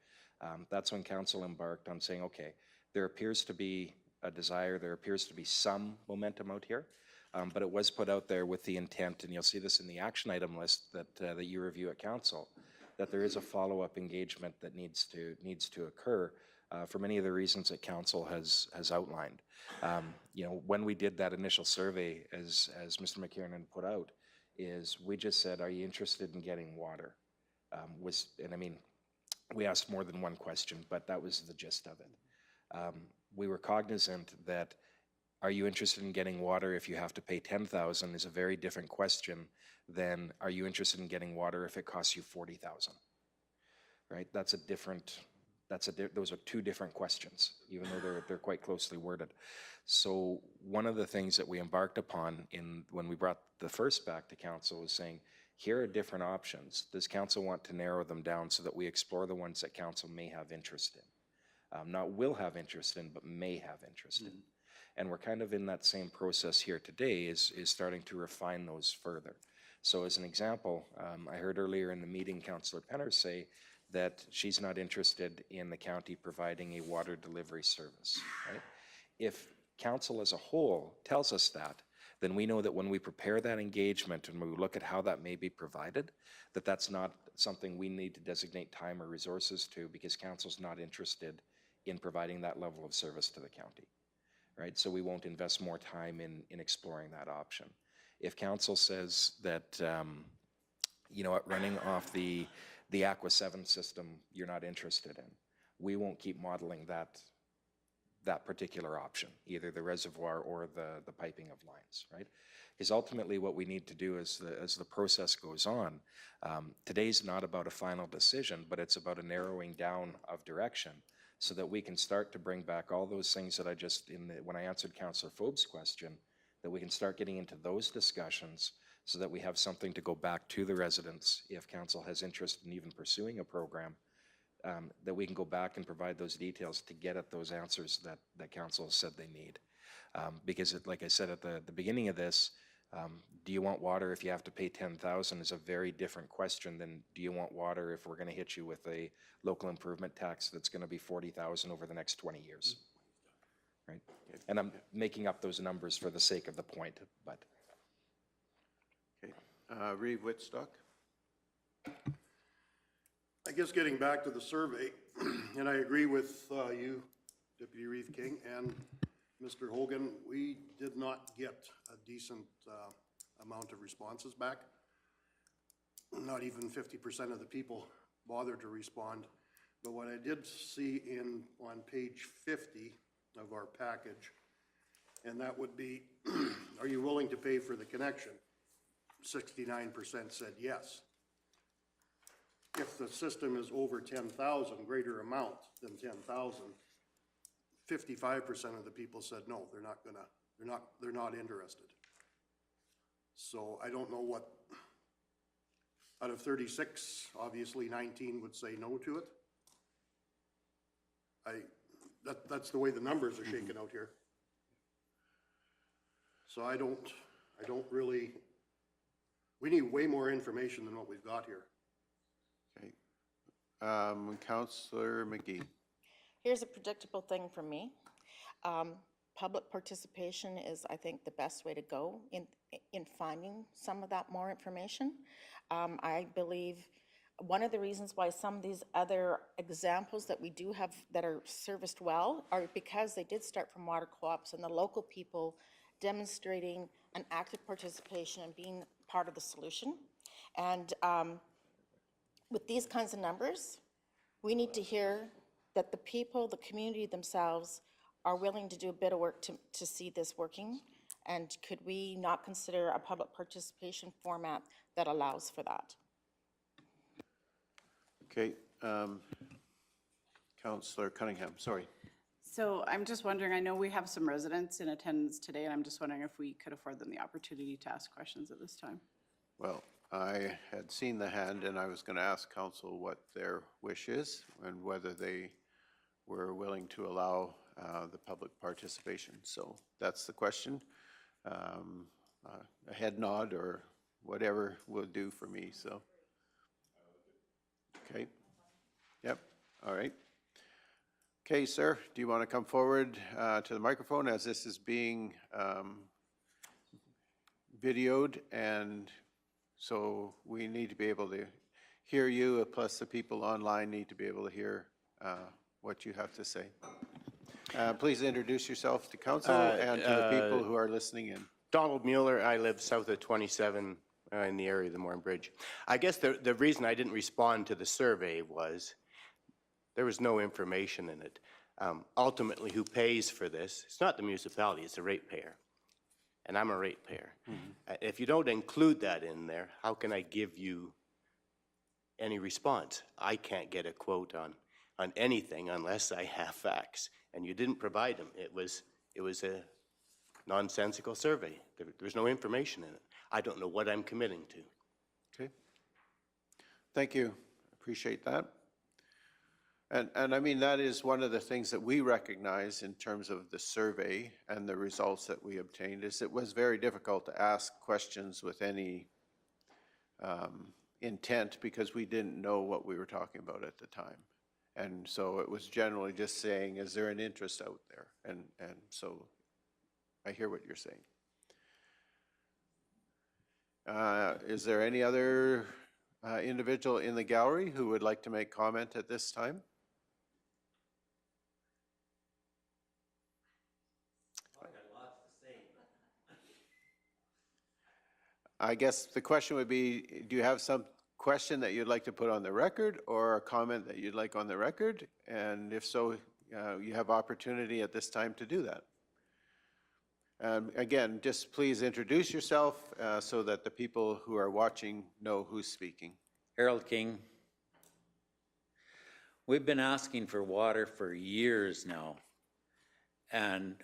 that's when council embarked on saying, okay, there appears to be a desire, there appears to be some momentum out here, but it was put out there with the intent, and you'll see this in the action item list that you review at council, that there is a follow-up engagement that needs to occur for many of the reasons that council has outlined. When we did that initial survey, as Mr. McKiernan put out, is we just said, are you interested in getting water? We asked more than one question, but that was the gist of it. We were cognizant that, are you interested in getting water if you have to pay $10,000 is a very different question than, are you interested in getting water if it costs you $40,000? Right? Those are 2 different questions, even though they're quite closely worded. So one of the things that we embarked upon when we brought the first back to council was saying, here are different options. Does council want to narrow them down so that we explore the ones that council may have interest in? Not will have interest in, but may have interest in. And we're kind of in that same process here today, is starting to refine those further. So as an example, I heard earlier in the meeting, Councillor Penner say that she's not interested in the county providing a water delivery service, right? If council as a whole tells us that, then we know that when we prepare that engagement and we look at how that may be provided, that that's not something we need to designate time or resources to, because council's not interested in providing that level of service to the county, right? So we won't invest more time in exploring that option. If council says that, you know what, running off the Aqua 7 system you're not interested in, we won't keep modeling that particular option, either the reservoir or the piping of lines, right? Because ultimately what we need to do as the process goes on, today's not about a final decision, but it's about a narrowing down of direction so that we can start to bring back all those things that I just, when I answered Councillor Foeb's question, that we can start getting into those discussions so that we have something to go back to the residents if council has interest in even pursuing a program, that we can go back and provide those details to get at those answers that council said they need. Because like I said at the beginning of this, do you want water if you have to pay $10,000 is a very different question than do you want water if we're going to hit you with a local improvement tax that's going to be $40,000 over the next 20 years, right? And I'm making up those numbers for the sake of the point, but. Okay. Reeve Whitstock? I guess getting back to the survey, and I agree with you, Deputy Reeve King, and Mr. Hogan, we did not get a decent amount of responses back. Not even 50% of the people bothered to respond. But what I did see on page 50 of our package, and that would be, are you willing to pay for the connection? 69% said yes. If the system is over 10,000, greater amount than 10,000, 55% of the people said no, they're not interested. So I don't know what, out of 36, obviously 19 would say no to it. That's the way the numbers are shaken out here. So I don't really, we need way more information than what we've got here. Okay. Councillor McGee. Here's a predictable thing for me. Public participation is, I think, the best way to go in finding some of that more information. I believe one of the reasons why some of these other examples that we do have that are serviced well are because they did start from water co-ops and the local people demonstrating an active participation and being part of the solution. And with these kinds of numbers, we need to hear that the people, the community themselves, are willing to do a bit of work to see this working. And could we not consider a public participation format that allows for that? Okay. Councillor Cunningham, sorry. So I'm just wondering, I know we have some residents in attendance today, and I'm just wondering if we could afford them the opportunity to ask questions at this time. Well, I had seen the hand and I was going to ask council what their wish is and whether they were willing to allow the public participation. So that's the question. A head nod or whatever will do for me, so. Okay. Yep, all right. Okay, sir, do you want to come forward to the microphone as this is being videoed, and so we need to be able to hear you, plus the people online need to be able to hear what you have to say. Please introduce yourself to council and to the people who are listening in. Donald Mueller, I live south of 27 in the area of the Morin Bridge. I guess the reason I didn't respond to the survey was there was no information in it. Ultimately, who pays for this? It's not the municipality, it's a ratepayer. And I'm a ratepayer. If you don't include that in there, how can I give you any response? I can't get a quote on anything unless I have facts. And you didn't provide them. It was a nonsensical survey. There's no information in it. I don't know what I'm committing to. Okay. Thank you. Appreciate that. And I mean, that is one of the things that we recognize in terms of the survey and the results that we obtained, is it was very difficult to ask questions with any intent because we didn't know what we were talking about at the time. And so it was generally just saying, is there an interest out there? And so I hear what you're saying. Is there any other individual in the gallery who would like to make comment at this time? I guess the question would be, do you have some question that you'd like to put on the record or a comment that you'd like on the record? And if so, you have opportunity at this time to do that. Again, just please introduce yourself so that the people who are watching know who's speaking. Harold King. We've been asking for water for years now. And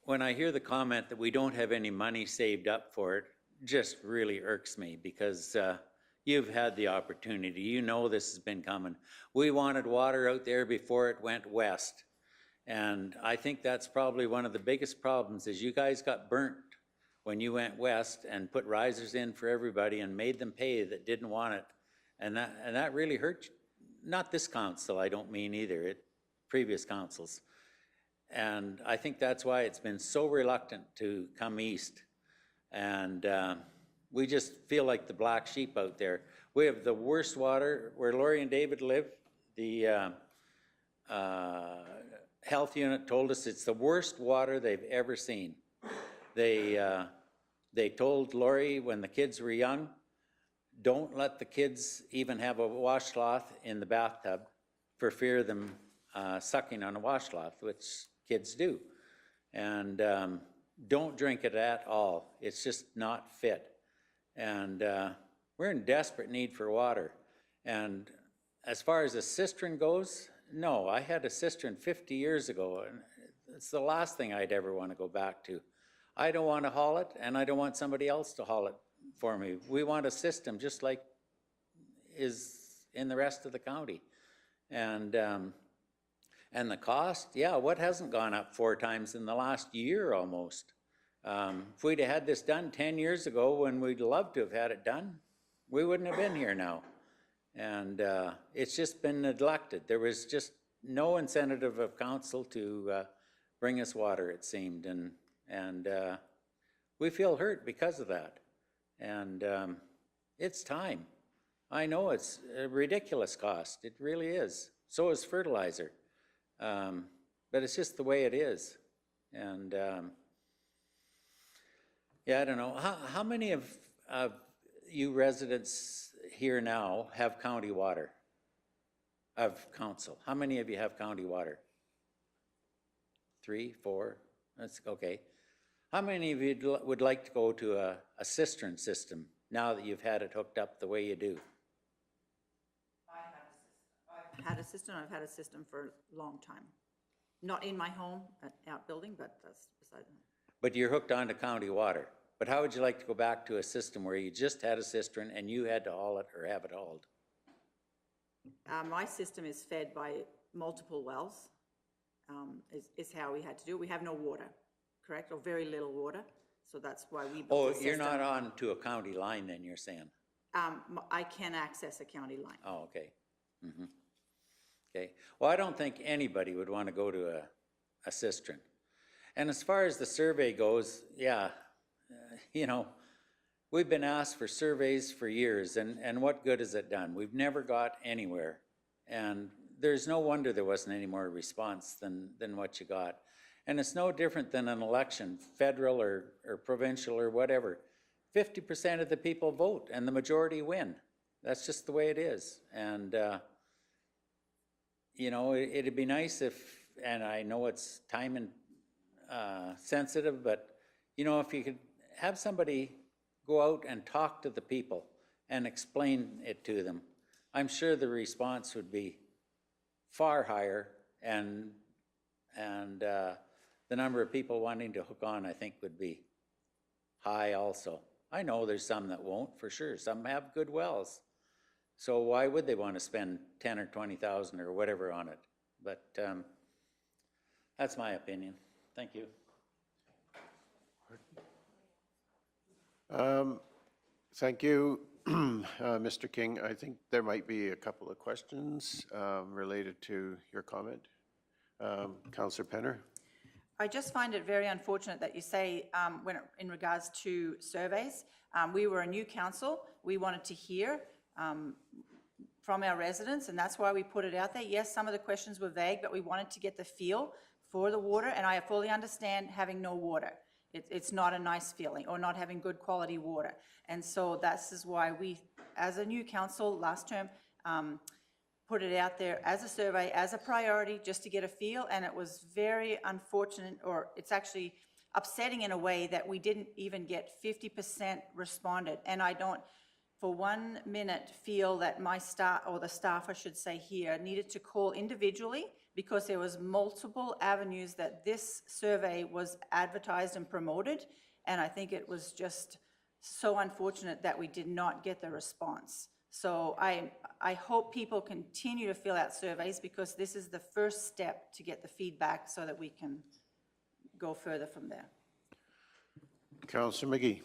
when I hear the comment that we don't have any money saved up for it, just really irks me because you've had the opportunity. You know this has been coming. We wanted water out there before it went west. And I think that's probably one of the biggest problems is you guys got burnt when you went west and put risers in for everybody and made them pay that didn't want it. And that really hurt, not this council, I don't mean either, previous councils. And I think that's why it's been so reluctant to come east. And we just feel like the black sheep out there. We have the worst water where Lori and David live. The health unit told us it's the worst water they've ever seen. They told Lori when the kids were young, don't let the kids even have a washcloth in the bathtub for fear of them sucking on a washcloth, which kids do. And don't drink it at all. It's just not fit. And we're in desperate need for water. And as far as a cistern goes, no, I had a cistern 50 years ago, and it's the last thing I'd ever want to go back to. I don't want to haul it, and I don't want somebody else to haul it for me. We want a system just like is in the rest of the county. And the cost, yeah, what hasn't gone up 4 times in the last year almost? If we'd have had this done 10 years ago when we'd love to have had it done, we wouldn't have been here now. And it's just been neglected. There was just no incentive of council to bring us water, it seemed. And we feel hurt because of that. And it's time. I know it's a ridiculous cost. It really is. So is fertilizer. But it's just the way it is. And yeah, I don't know. How many of you residents here now have county water of council? How many of you have county water? 3, 4? That's okay. How many of you would like to go to a cistern system now that you've had it hooked up the way you do? I've had a system. I've had a system for a long time. Not in my home, outbuilding, but that's beside me. But you're hooked onto county water. But how would you like to go back to a system where you just had a cistern and you had to haul it or have it hauled? My system is fed by multiple wells, is how we had to do it. We have no water, correct, or very little water, so that's why we built the system. Oh, you're not on to a county line then, you're saying? I can access a county line. Oh, okay. Mm-hmm. Okay. Well, I don't think anybody would want to go to a cistern. And as far as the survey goes, yeah, you know, we've been asked for surveys for years, and what good has it done? We've never got anywhere. And there's no wonder there wasn't any more response than what you got. And it's no different than an election, federal or provincial or whatever. 50% of the people vote and the majority win. That's just the way it is. And, you know, it'd be nice if, and I know it's time and sensitive, but, you know, if you could have somebody go out and talk to the people and explain it to them, I'm sure the response would be far higher, and the number of people wanting to hook on, I think, would be high also. I know there's some that won't, for sure. Some have good wells, So why would they want to spend 10 or 20,000 or whatever on it? But that's my opinion. Thank you. Thank you, Mr. King. I think there might be a couple of questions related to your comment. Councillor Penner? I just find it very unfortunate that you say, in regards to surveys, we were a new council, we wanted to hear from our residents, and that's why we put it out there. Yes, some of the questions were vague, but we wanted to get the feel for the water, and I fully understand having no water. It's not a nice feeling, or not having good quality water. And so this is why we, as a new council last term, put it out there as a survey, as a priority, just to get a feel, and it was very unfortunate, or it's actually upsetting in a way that we didn't even get 50% responded. And I don't, for 1 minute, feel that my staff, or the staff, I should say here, needed to call individually, because there was multiple avenues that this survey was advertised and promoted, and I think it was just so unfortunate that we did not get the response. So I hope people continue to fill out surveys, because this is the first step to get the feedback so that we can go further from there. Councillor McGee?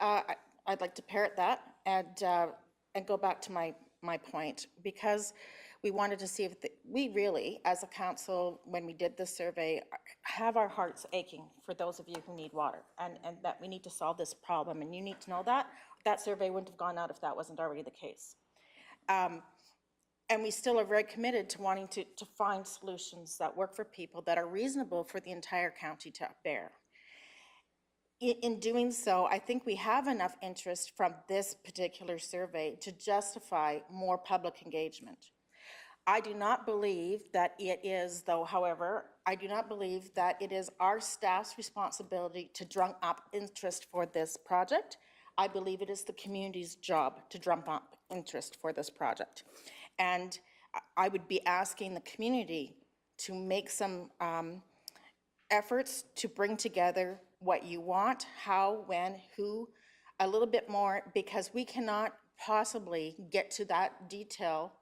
I'd like to parrot that and go back to my point, because we wanted to see if we really, as a council, when we did this survey, have our hearts aching for those of you who need water, and that we need to solve this problem, and you need to know that. That survey wouldn't have gone out if that wasn't already the case. And we still are very committed to wanting to find solutions that work for people, that are reasonable for the entire county to bear. In doing so, I think we have enough interest from this particular survey to justify more public engagement. I do not believe that it is, though, however, I do not believe that it is our staff's responsibility to drum up interest for this project. I believe it is the community's job to drum up interest for this project. And I would be asking the community to make some efforts to bring together what you want, how, when, who, a little bit more, because we cannot possibly get to that detail.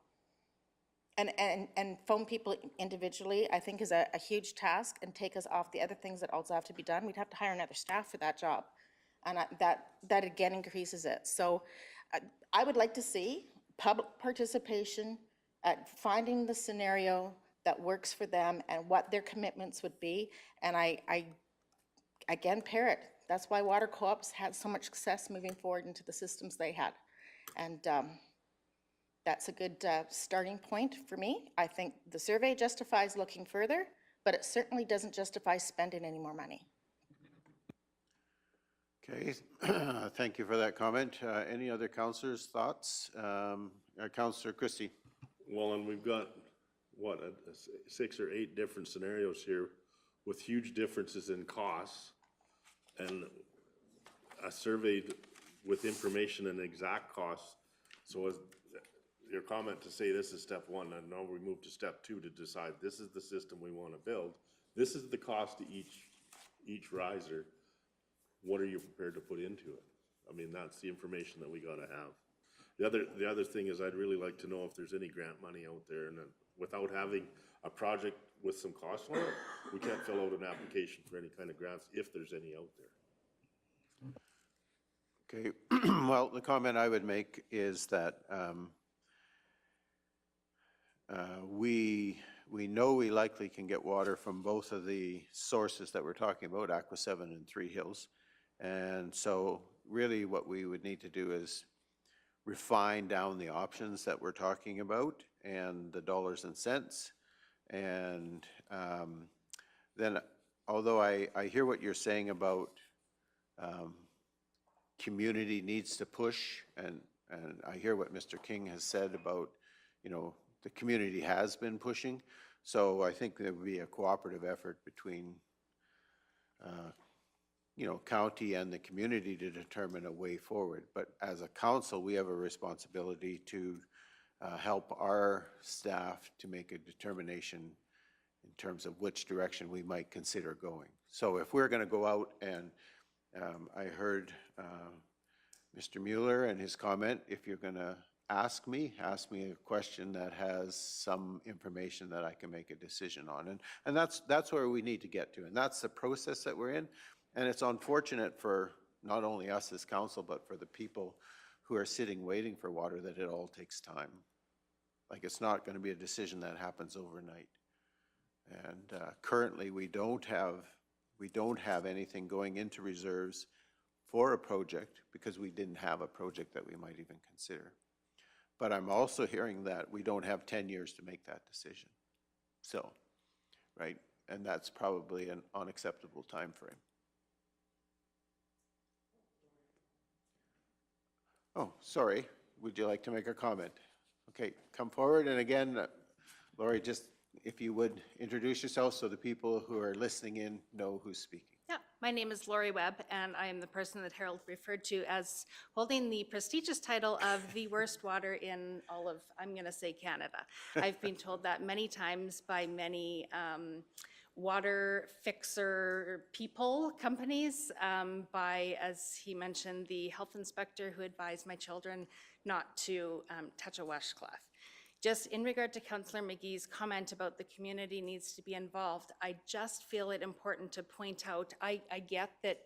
And phone people individually, I think, is a huge task, and take us off the other things that also have to be done. We'd have to hire another staff for that job. And that again increases it. So I would like to see public participation at finding the scenario that works for them and what their commitments would be. And I again, parrot, that's why water co-ops had so much success moving forward into the systems they had. And that's a good starting point for me. I think the survey justifies looking further, but it certainly doesn't justify spending any more money. Okay, thank you for that comment. Any other councillors' thoughts? Councillor Christie? Well, and we've got, what, 6 or 8 different scenarios here with huge differences in costs, and a survey with information and exact costs. So as your comment to say this is step 1, and now we move to step 2 to decide this is the system we want to build. This is the cost to each riser. What are you prepared to put into it? I mean, that's the information that we got to have. The other thing is, I'd really like to know if there's any grant money out there, and then without having a project with some cost on it, we can't fill out an application for any kind of grants if there's any out there. Okay, well, the comment I would make is that we know we likely can get water from both of the sources that we're talking about, Aqua 7 and Three Hills. And so really what we would need to do is refine down the options that we're talking about and the dollars and cents. And then, although I hear what you're saying about community needs to push, and I hear what Mr. King has said about, you know, the community has been pushing. So I think there would be a cooperative effort between you know, county and the community to determine a way forward. But as a council, we have a responsibility to help our staff to make a determination in terms of which direction we might consider going. So if we're going to go out and I heard Mr. Mueller and his comment, if you're going to ask me a question that has some information that I can make a decision on. And that's where we need to get to, and that's the process that we're in. And it's unfortunate for not only us as council, but for the people who are sitting waiting for water, that it all takes time. Like, it's not going to be a decision that happens overnight. And currently, we don't have anything going into reserves for a project because we didn't have a project that we might even consider. But I'm also hearing that we don't have 10 years to make that decision. So, right, and that's probably an unacceptable time frame. Oh, sorry, would you like to make a comment? Okay, come forward, and again, Lori, just if you would introduce yourself so the people who are listening in know who's speaking. Yeah, my name is Lori Webb, and I am the person that Harold referred to as holding the prestigious title of the worst water in all of, I'm going to say, Canada. I've been told that many times by many water fixer people, companies, by, as he mentioned, the health inspector who advised my children not to touch a washcloth. Just in regard to Councillor McGee's comment about the community needs to be involved, I just feel it important to point out, I get that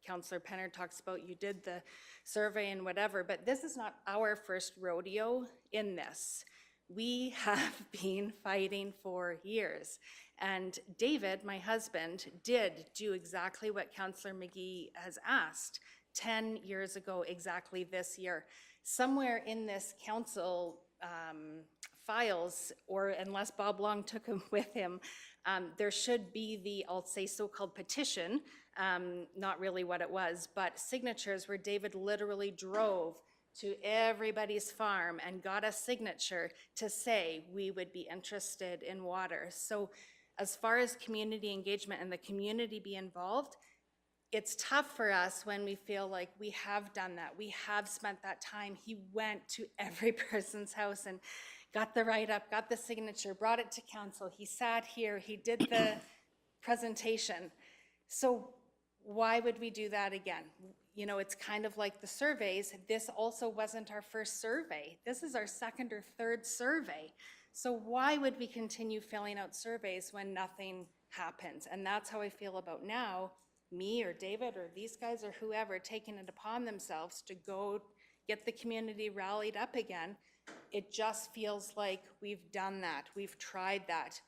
Councillor Penner talks about you did the survey and whatever, but this is not our first rodeo in this. We have been fighting for years. And David, my husband, did do exactly what Councillor McGee has asked 10 years ago, exactly this year. Somewhere in this council files, or unless Bob Long took him with him, there should be the, I'll say, so-called petition, not really what it was, but signatures where David literally drove to everybody's farm and got a signature to say we would be interested in water. So as far as community engagement and the community be involved, it's tough for us when we feel like we have done that. We have spent that time. He went to every person's house and got the write-up, got the signature, brought it to council. He sat here, he did the presentation. So why would we do that again? You know, it's kind of like the surveys. This also wasn't our first survey. This is our second or third survey. So why would we continue filling out surveys when nothing happens? And that's how I feel about now, me or David or these guys or whoever taking it upon themselves to go get the community rallied up again. It just feels like we've done that. We've tried that.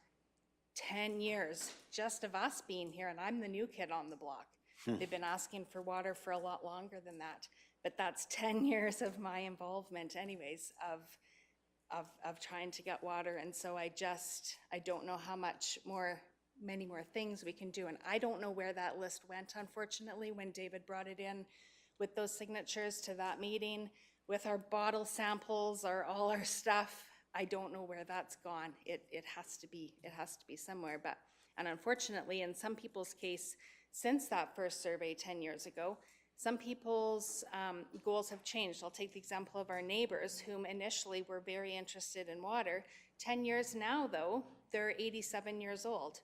10 years just of us being here, and I'm the new kid on the block. They've been asking for water for a lot longer than that, but that's 10 years of my involvement anyways of trying to get water. And so I don't know how many more things we can do. And I don't know where that list went, unfortunately, when David brought it in with those signatures to that meeting, with our bottle samples, all our stuff. I don't know where that's gone. It has to be somewhere. And unfortunately, in some people's case, since that first survey 10 years ago, some people's goals have changed. I'll take the example of our neighbors, whom initially were very interested in water. 10 years now, though, they're 87 years old.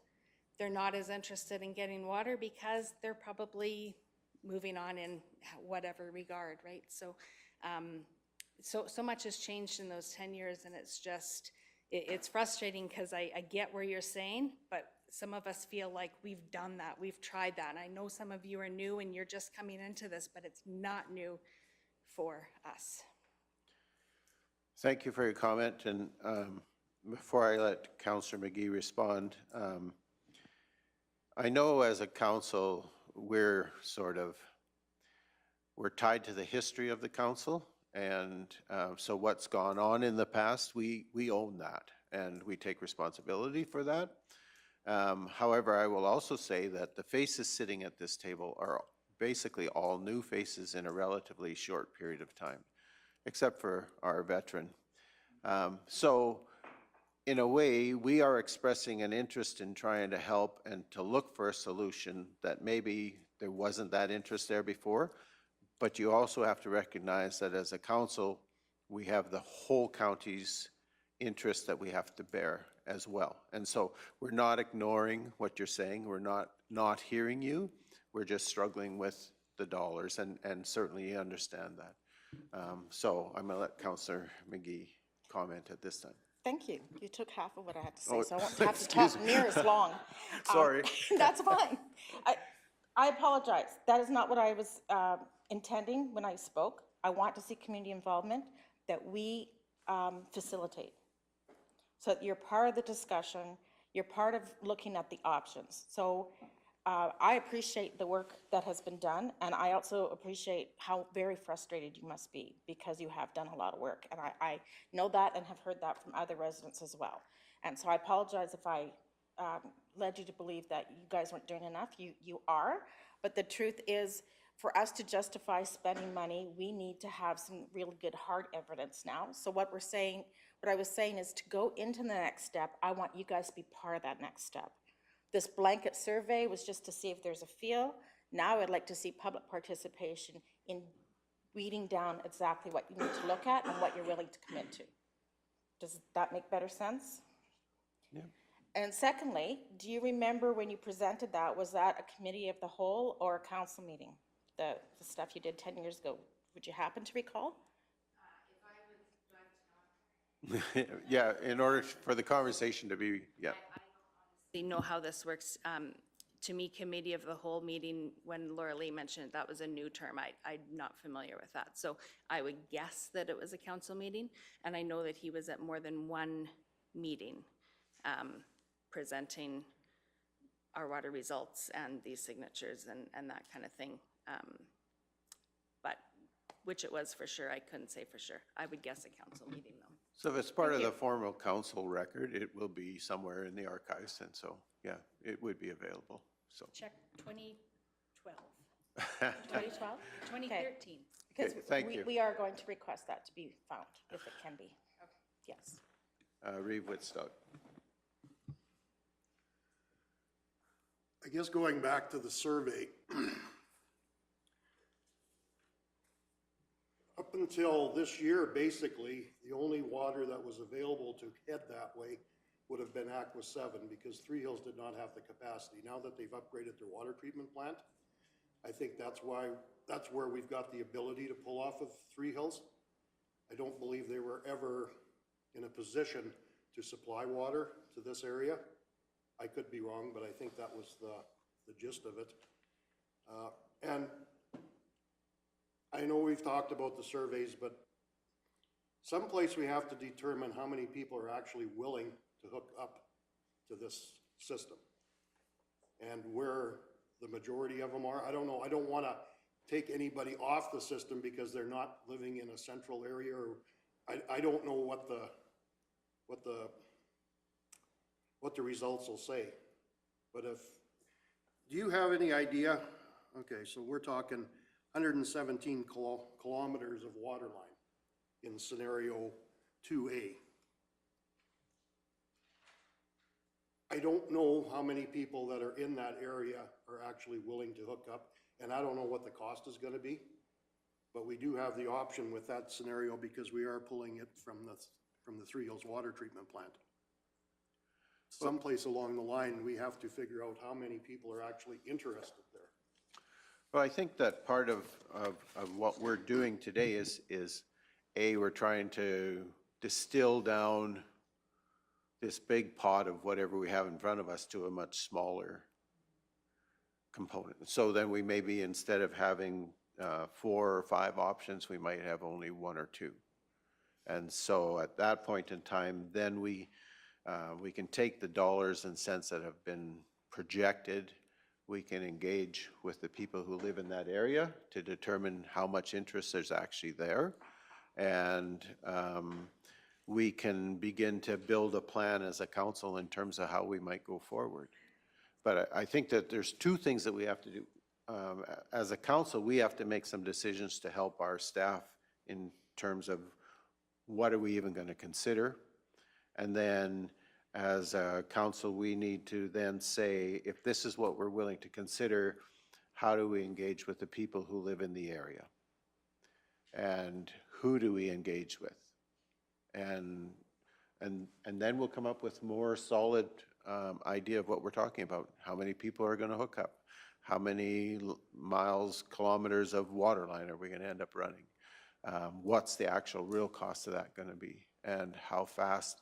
They're not as interested in getting water because they're probably moving on in whatever regard, right? So much has changed in those 10 years, and it's frustrating because I get where you're saying, but some of us feel like we've done that, we've tried that. And I know some of you are new and you're just coming into this, but it's not new for us. Thank you for your comment. And before I let Councillor McGee respond, I know as a council, we're tied to the history of the council. And so what's gone on in the past, we own that and we take responsibility for that. However, I will also say that the faces sitting at this table are basically all new faces in a relatively short period of time, except for our veteran. So in a way, we are expressing an interest in trying to help and to look for a solution that maybe there wasn't that interest there before. But you also have to recognize that as a council, we have the whole county's interest that we have to bear as well. And so we're not ignoring what you're saying. We're not hearing you. We're just struggling with the dollars, and certainly you understand that. So I'm going to let Councillor McGee comment at this time. Thank you. You took half of what I had to say, Oh, so I won't have to excuse talk me. near as long. Sorry. That's fine. I apologize. That is not what I was intending when I spoke. I want to see community involvement that we facilitate. So that you're part of the discussion, you're part of looking at the options. So I appreciate the work that has been done, and I also appreciate how very frustrated you must be because you have done a lot of work. And I know that and have heard that from other residents as well. And so I apologize if I led you to believe that you guys weren't doing enough. You are, but the truth is, for us to justify spending money, we need to have some really good hard evidence now. So what I was saying is to go into the next step, I want you guys to be part of that next step. This blanket survey was just to see if there's a feel. Now I'd like to see public participation in weeding down exactly what you need to look at and what you're willing to commit to. Does that make better sense? Yeah. And secondly, do you remember when you presented that, was that a committee of the whole or a council meeting? The stuff you did 10 years ago, would you happen to recall? Yeah, in order for the conversation to be, yeah. They know how this works. To me, committee of the whole meeting, when Laura Lee mentioned it, that was a new term. I'm not familiar with that. So I would guess that it was a council meeting, and I know that he was at more than one meeting presenting our water results and these signatures and that kind of thing. But which it was for sure, I couldn't say for sure. I would guess a council meeting though. So if it's part of the formal council record, it will be somewhere in the archives, and so, yeah, it would be available, so. Check 2012, 2012? 2013. Because Okay, thank you. we are going to request that to be found, if it can be. Yes. Reeve Woodstock. I guess going back to the survey, up until this year, basically, the only water that was available to head that way would have been Aqua 7 because Three Hills did not have the capacity. Now that they've upgraded their water treatment plant, I think that's where we've got the ability to pull off of Three Hills. I don't believe they were ever in a position to supply water to this area. I could be wrong, but I think that was the gist of it. And I know we've talked about the surveys, but someplace we have to determine how many people are actually willing to hook up to this system. And where the majority of them are, I don't know. I don't want to take anybody off the system because they're not living in a central area, or I don't know what the results will say. But do you have any idea? Okay, so we're talking 117 kilometers of water line in scenario 2A. I don't know how many people that are in that area are actually willing to hook up, and I don't know what the cost is going to be, but we do have the option with that scenario because we are pulling it from the Three Hills water treatment plant. Someplace along the line, we have to figure out how many people are actually interested there. Well, I think that part of what we're doing today is we're trying to distill down this big pot of whatever we have in front of us to a much smaller component. So then we maybe, instead of having 4 or 5 options, we might have only 1 or 2. And so at that point in time, then we can take the dollars and cents that have been projected. We can engage with the people who live in that area to determine how much interest there's actually there. And we can begin to build a plan as a council in terms of how we might go forward. But I think that there's 2 things that we have to do. As a council, we have to make some decisions to help our staff in terms of what are we even going to consider. And then as a council, we need to then say, if this is what we're willing to consider, how do we engage with the people who live in the area? And who do we engage with? And then we'll come up with more solid idea of what we're talking about. How many people are going to hook up? How many miles, kilometers of water line are we going to end up running? what's the actual real cost of that going to be? And how fast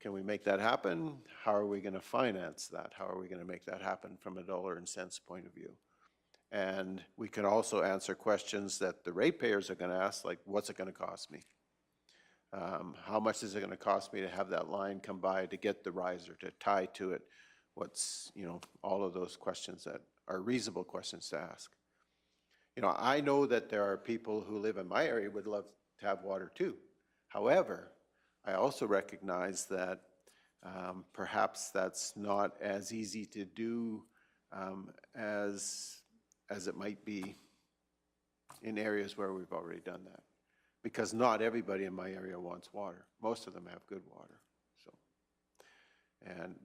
can we make that happen? How are we going to finance that? How are we going to make that happen from a dollar and cents point of view? And we can also answer questions that the ratepayers are going to ask, like, what's it going to cost me? How much is it going to cost me to have that line come by, to get the riser, to tie to it? What's, all of those questions that are reasonable questions to ask. I know that there are people who live in my area would love to have water too. However, I also recognize that perhaps that's not as easy to do as it might be in areas where we've already done that. Because not everybody in my area wants water. Most of them have good water.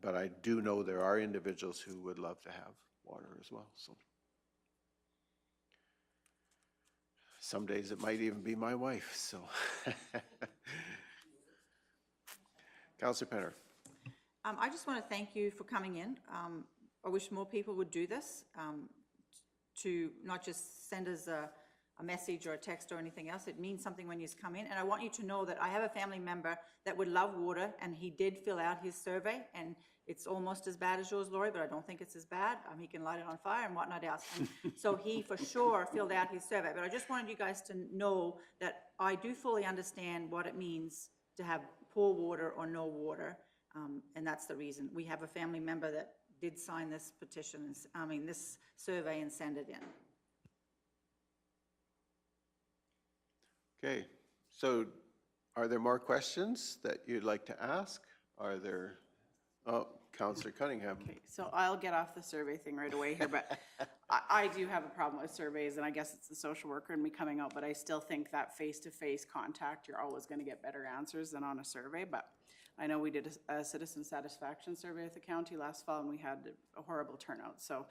But I do know there are individuals who would love to have water as well. So some days it might even be my wife. So, Councillor Penner. I just want to thank you for coming in. I wish more people would do this, to not just send us a message or a text or anything else. It means something when you come in. And I want you to know that I have a family member that would love water, and he did fill out his survey, and it's almost as bad as yours, Laurie, but I don't think it's as bad. He can light it on fire and whatnot else. And so he for sure filled out his survey. But I just wanted you guys to know that I do fully understand what it means to have poor water or no water. And that's the reason. We have a family member that did sign this petition, this survey, and send it in. Okay, so are there more questions that you'd like to ask? Are there, Councillor Cunningham. Okay, so I'll get off the survey thing right away here, but I do have a problem with surveys, and I guess it's the social worker in me coming out, but I still think that face-to-face contact, you're always gonna get better answers than on a survey. But I know we did a citizen satisfaction survey at the county last fall, and we had a horrible turnout. So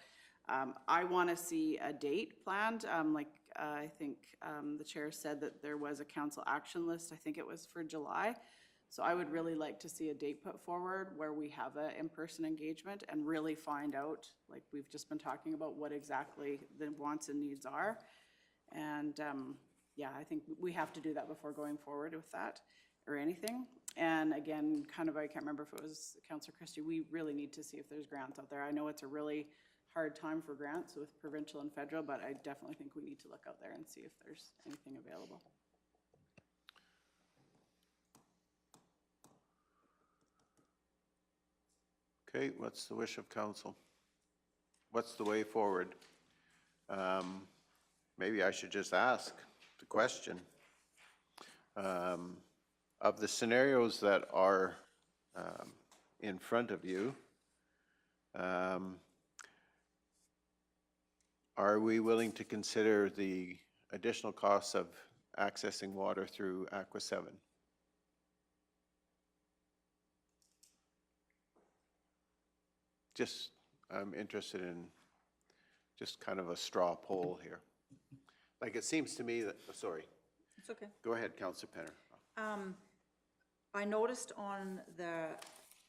I wanna see a date planned. I think the chair said that there was a council action list, I think it was for July. So I would really like to see a date put forward where we have an in-person engagement and really find out, like we've just been talking about, what exactly the wants and needs are. And yeah, I think we have to do that before going forward with that or anything. And again, I can't remember if it was Councillor Christie, we really need to see if there's grants out there. I know it's a really hard time for grants with provincial and federal, but I definitely think we need to look out there and see if there's anything available. Okay, what's the wish of council? What's the way forward? Maybe I should just ask the question. Of the scenarios that are in front of you, are we willing to consider the additional costs of accessing water through Aqua 7? Just, I'm interested in just kind of a straw poll here. Like, it seems to me that, sorry. It's okay. Go ahead, Councillor Penner. I noticed on the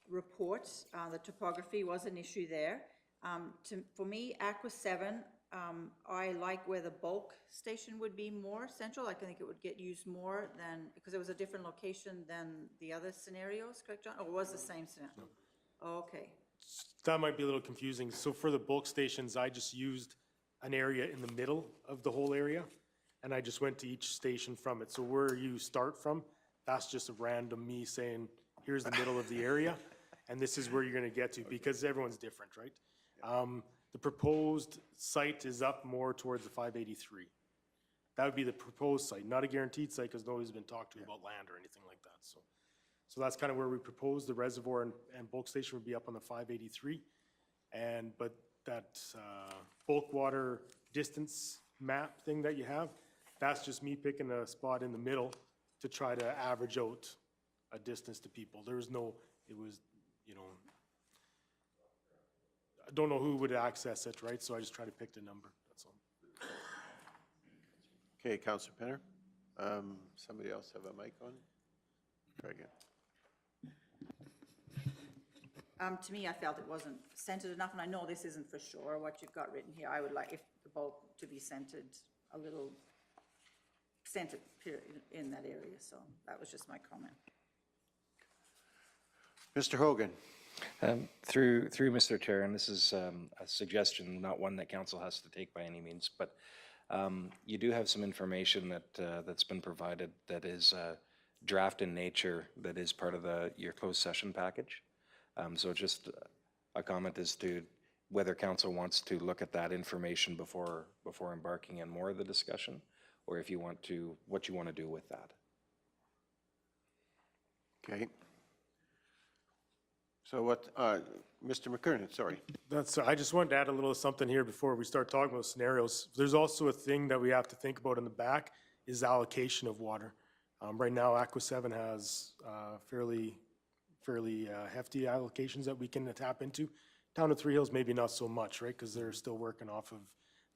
report, the topography was an issue there. For me, Aqua 7, I like where the bulk station would be more central. I think it would get used more than, because it was a different location than the other scenarios, correct, John? Or it was the same scenario? No. Okay. That might be a little confusing. So for the bulk stations, I just used an area in the middle of the whole area, and I just went to each station from it. So where you start from, that's just a random me saying, here's the middle of the area, and this is where you're gonna get to, because everyone's different, right? The proposed site is up more towards the 583. That would be the proposed site, not a guaranteed site, because nobody's been talked to about land or anything like that, so. So that's kind of where we propose the reservoir and bulk station would be up on the 583. But that bulk water distance map thing that you have, that's just me picking a spot in the middle to try to average out a distance to people. There was no, it was, I don't know who would access it, right? So I just try to pick the number, that's all. Okay, Councillor Penner. Somebody else have a mic on? Try again. To me, I felt it wasn't centered enough, and I know this isn't for sure what you've got written here. I would like if the bulk to be centered a little centered in that area, so that was just my comment. Mr. Hogan? Through Mr. Chair, and this is a suggestion, not one that council has to take by any means, but you do have some information that's been provided that is draft in nature, that is part of your closed session package. So just a comment as to whether council wants to look at that information before embarking on more of the discussion, or if you want to, what you want to do with that. Okay. So what, Mr. McKernan, sorry. I just wanted to add a little something here before we start talking about scenarios. There's also a thing that we have to think about in the back is allocation of water. Right now, Aqua 7 has fairly hefty allocations that we can tap into. Town of Three Hills, maybe not so much, right? Because they're still working off of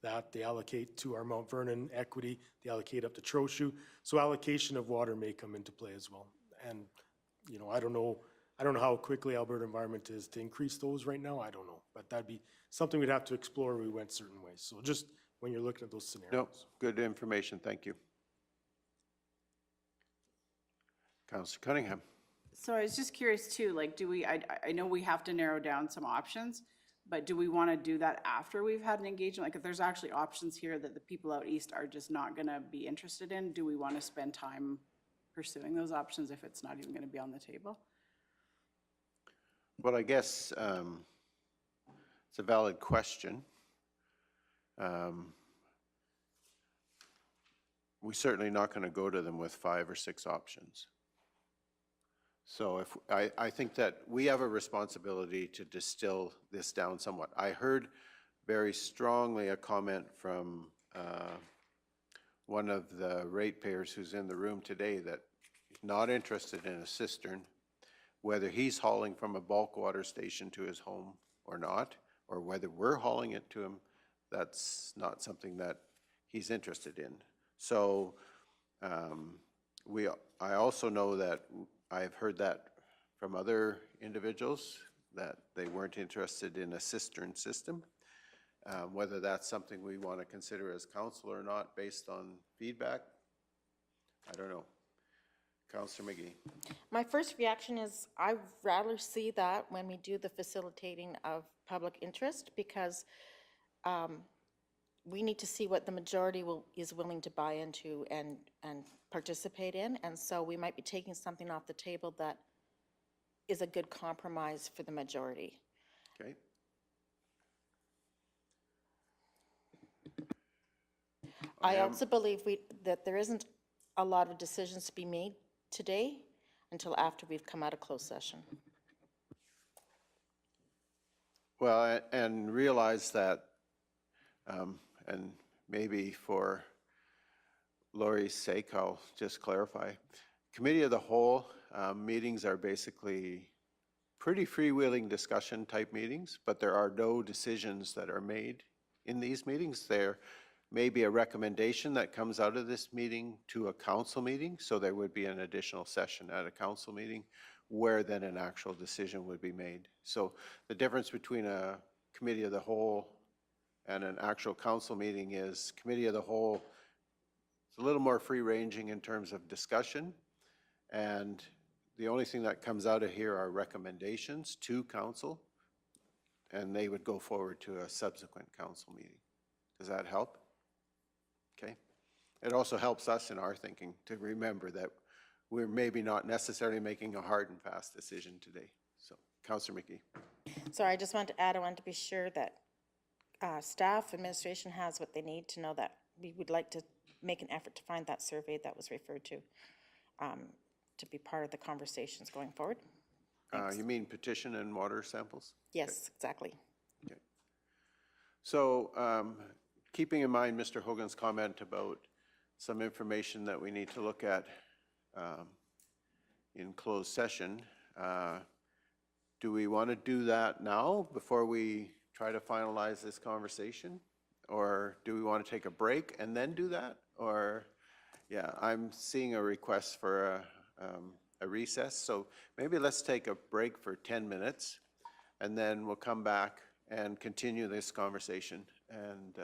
that. They allocate to our Mount Vernon equity. They allocate up to Trochu. So allocation of water may come into play as well. And, you know, I don't know how quickly Alberta Environment is to increase those right now. I don't know. But that'd be something we'd have to explore if we went certain ways. So just when you're looking at those scenarios. No, good information. Thank you. Councillor Cunningham. So I was just curious too, like, I know we have to narrow down some options, but do we want to do that after we've had an engagement? Like, if there's actually options here that the people out east are just not going to be interested in, do we want to spend time pursuing those options if it's not even going to be on the table? Well, I guess it's a valid question. We're certainly not going to go to them with 5 or 6 options. So if I think that we have a responsibility to distill this down somewhat. I heard very strongly a comment from one of the ratepayers who's in the room today that he's not interested in a cistern, whether he's hauling from a bulk water station to his home or not, or whether we're hauling it to him, that's not something that he's interested in. So I also know that I've heard that from other individuals, that they weren't interested in a cistern system. Whether that's something we want to consider as council or not based on feedback, I don't know. Councillor McGee. My first reaction is I'd rather see that when we do the facilitating of public interest, because we need to see what the majority is willing to buy into and participate in. And so we might be taking something off the table that is a good compromise for the majority. Okay. I also believe that there isn't a lot of decisions to be made today until after we've come out of closed session. Well, and realize that, and maybe for Lori's sake, I'll just clarify. Committee of the Whole meetings are basically pretty freewheeling discussion type meetings, but there are no decisions that are made in these meetings. There may be a recommendation that comes out of this meeting to a council meeting, so there would be an additional session at a council meeting where then an actual decision would be made. So the difference between a Committee of the Whole and an actual council meeting is Committee of the Whole, it's a little more free-ranging in terms of discussion, and the only thing that comes out of here are recommendations to council, and they would go forward to a subsequent council meeting. Does that help? Okay. It also helps us in our thinking to remember that we're maybe not necessarily making a hard and fast decision today. So, Councillor McGee. So I just wanted to add, I wanted to be sure that staff, administration has what they need to know that we would like to make an effort to find that survey that was referred to be part of the conversations going forward. You mean petition and water samples? Yes, exactly. Okay. So, keeping in mind Mr. Hogan's comment about some information that we need to look at in closed session, do we want to do that now before we try to finalize this conversation? Or do we want to take a break and then do that? Or, yeah, I'm seeing a request for a recess. So maybe let's take a break for 10 minutes and then we'll come back and continue this conversation and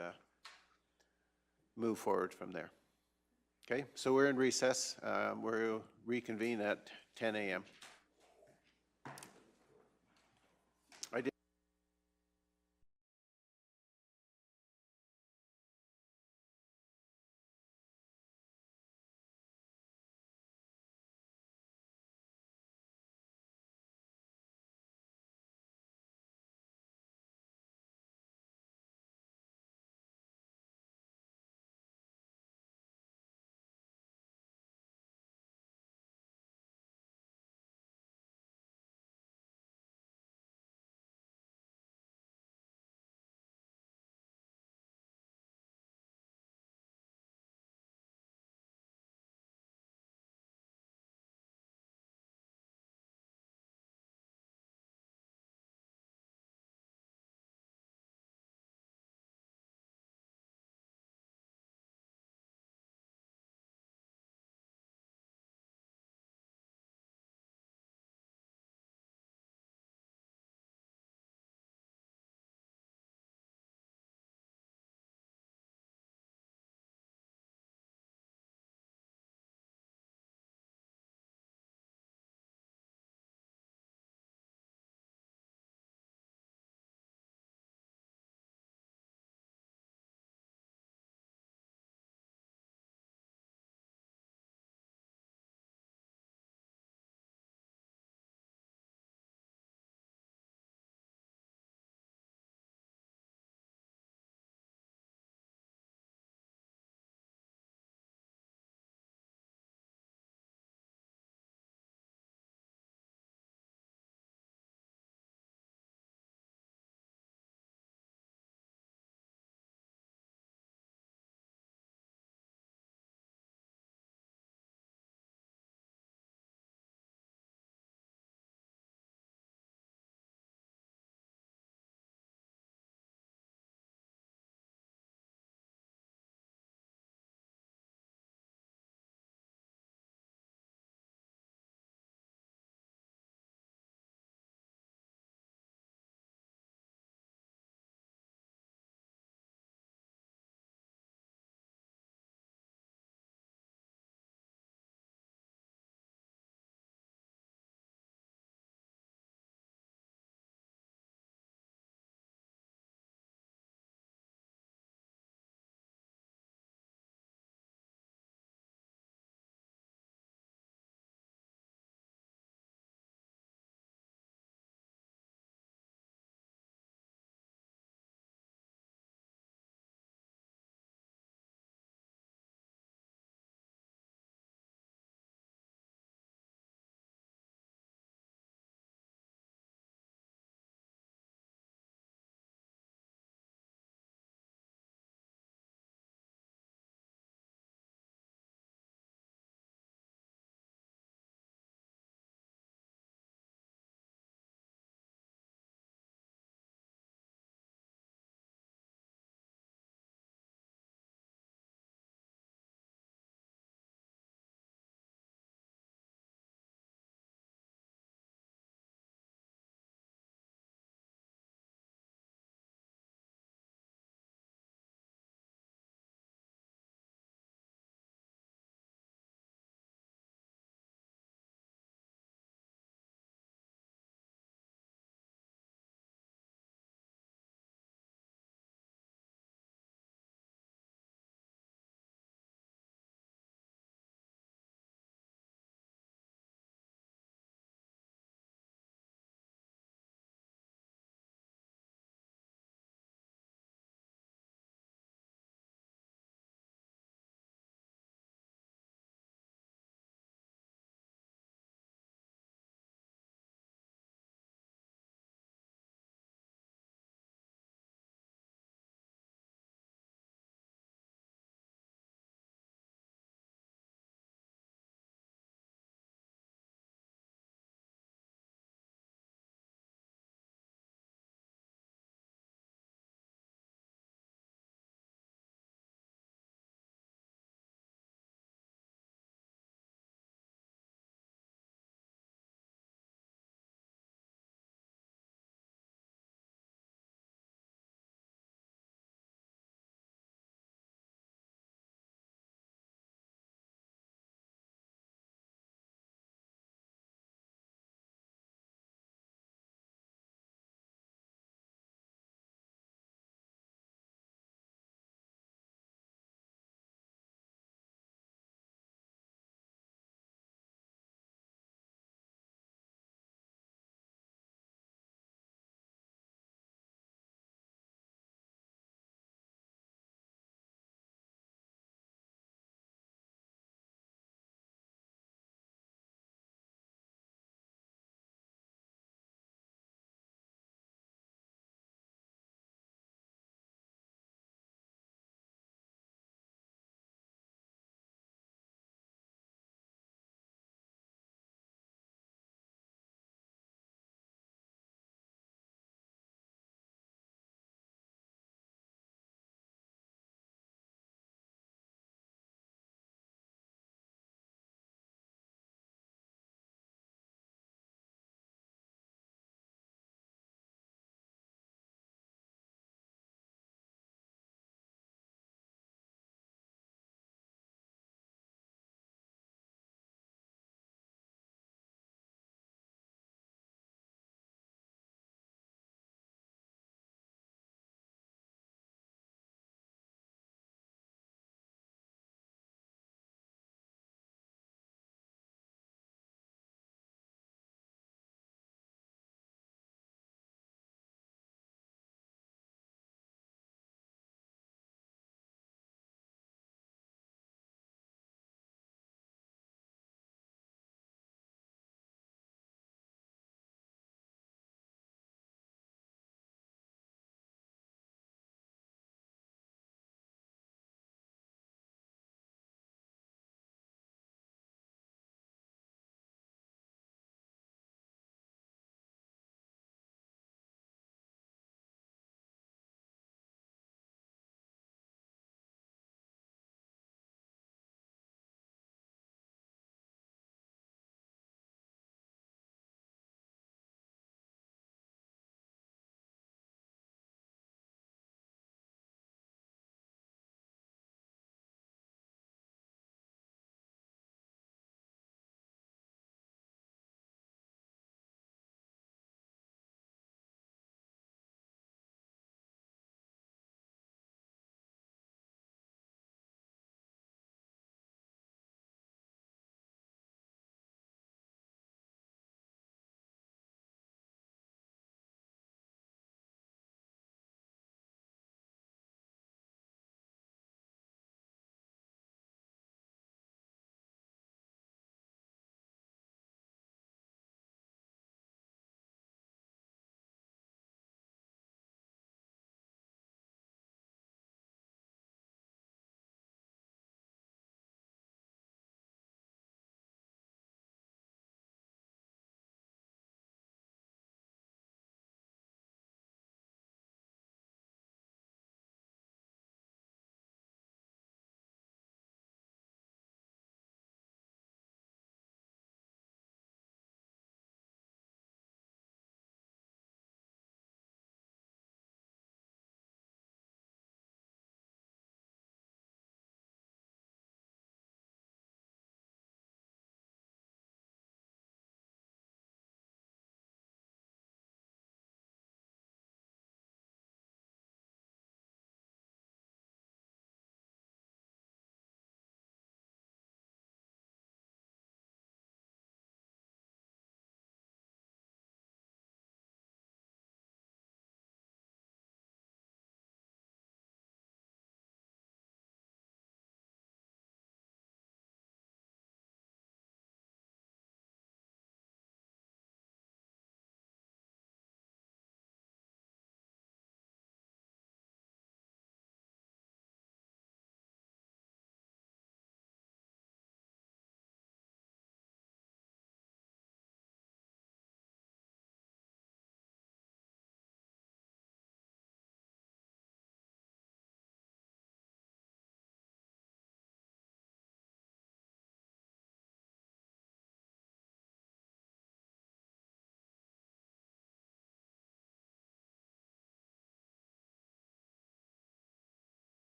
move forward from there. Okay, so we're in recess. We'll reconvene at 10 a.m.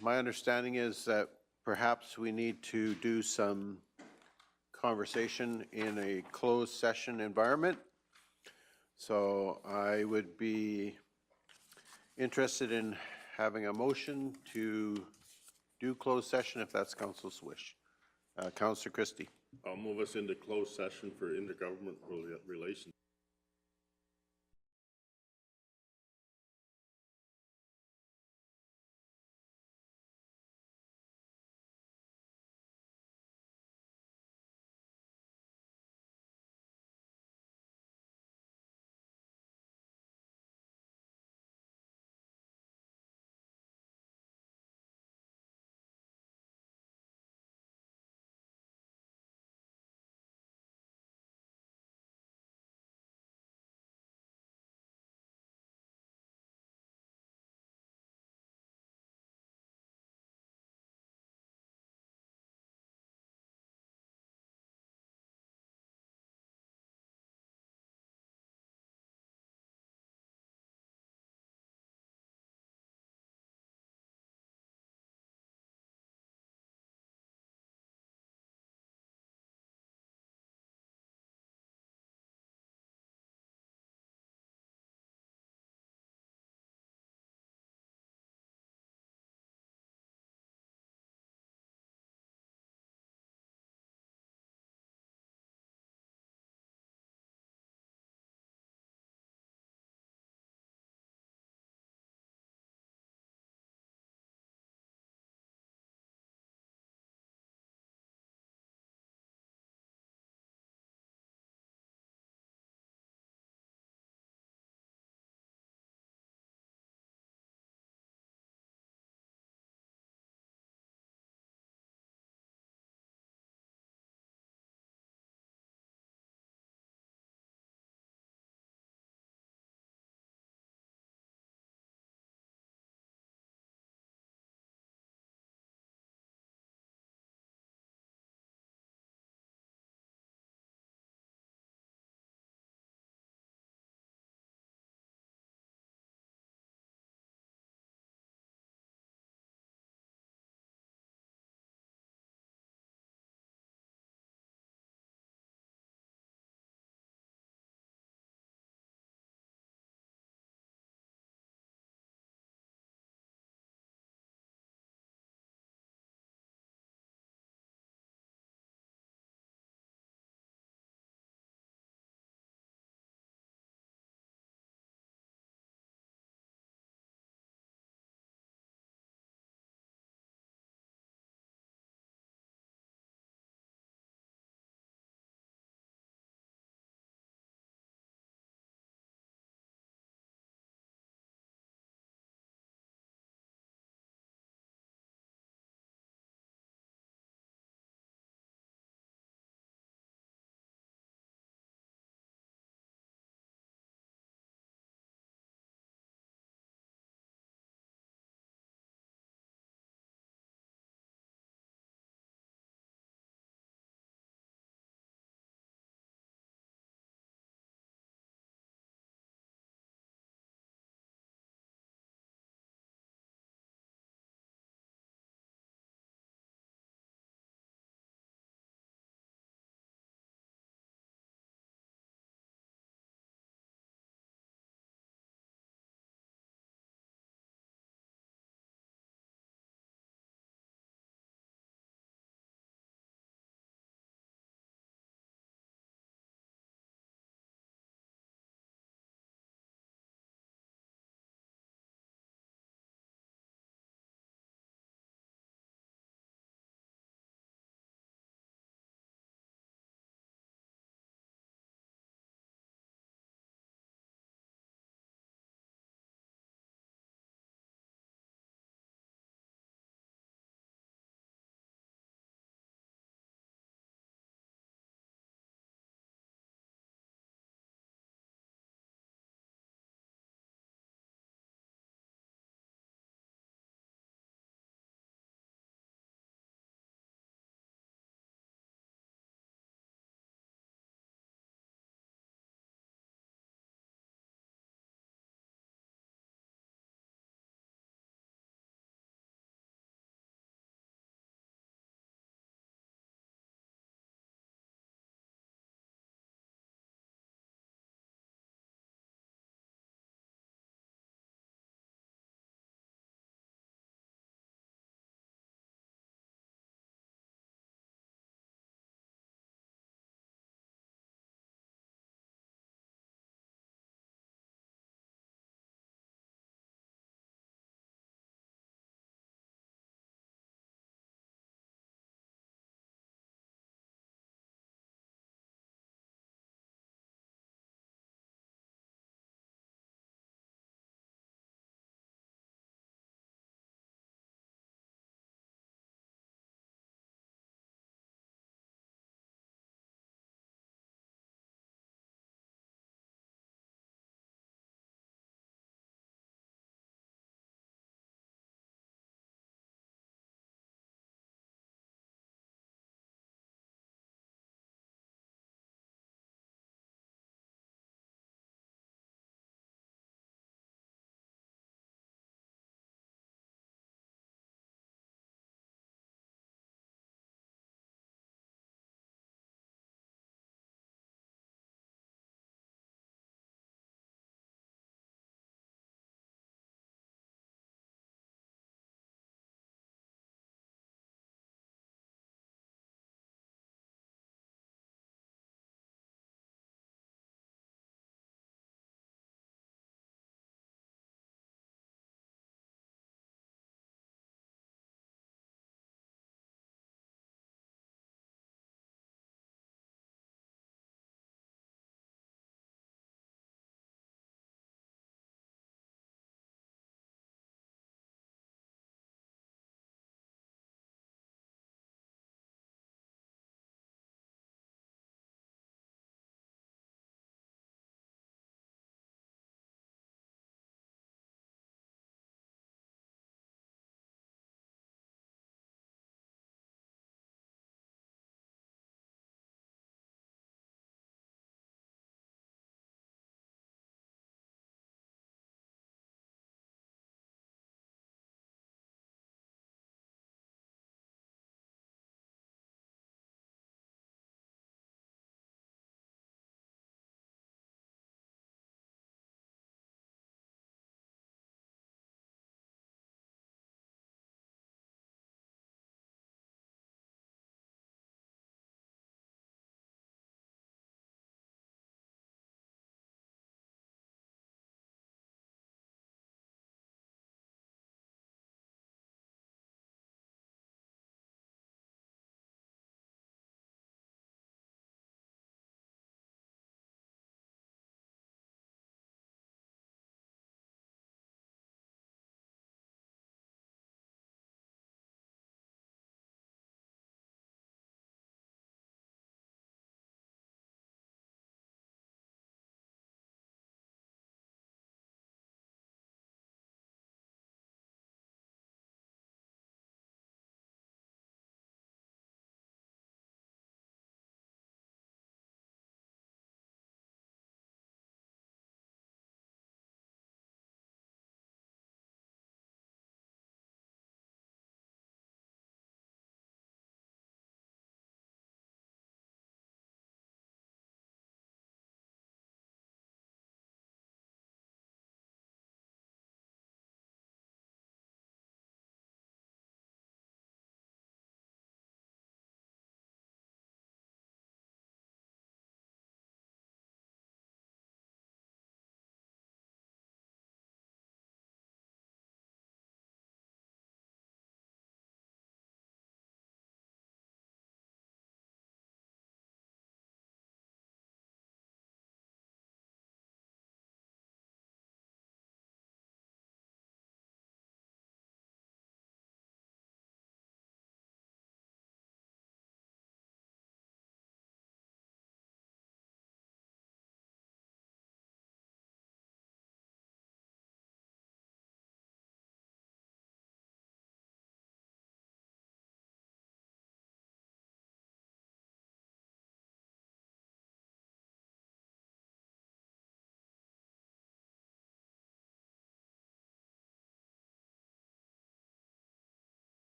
My understanding is that perhaps we need to do some conversation in a closed session environment. So I would be interested in having a motion to do closed session if that's council's wish. Councilor Christie. I'll move us into closed session for intergovernmental relations.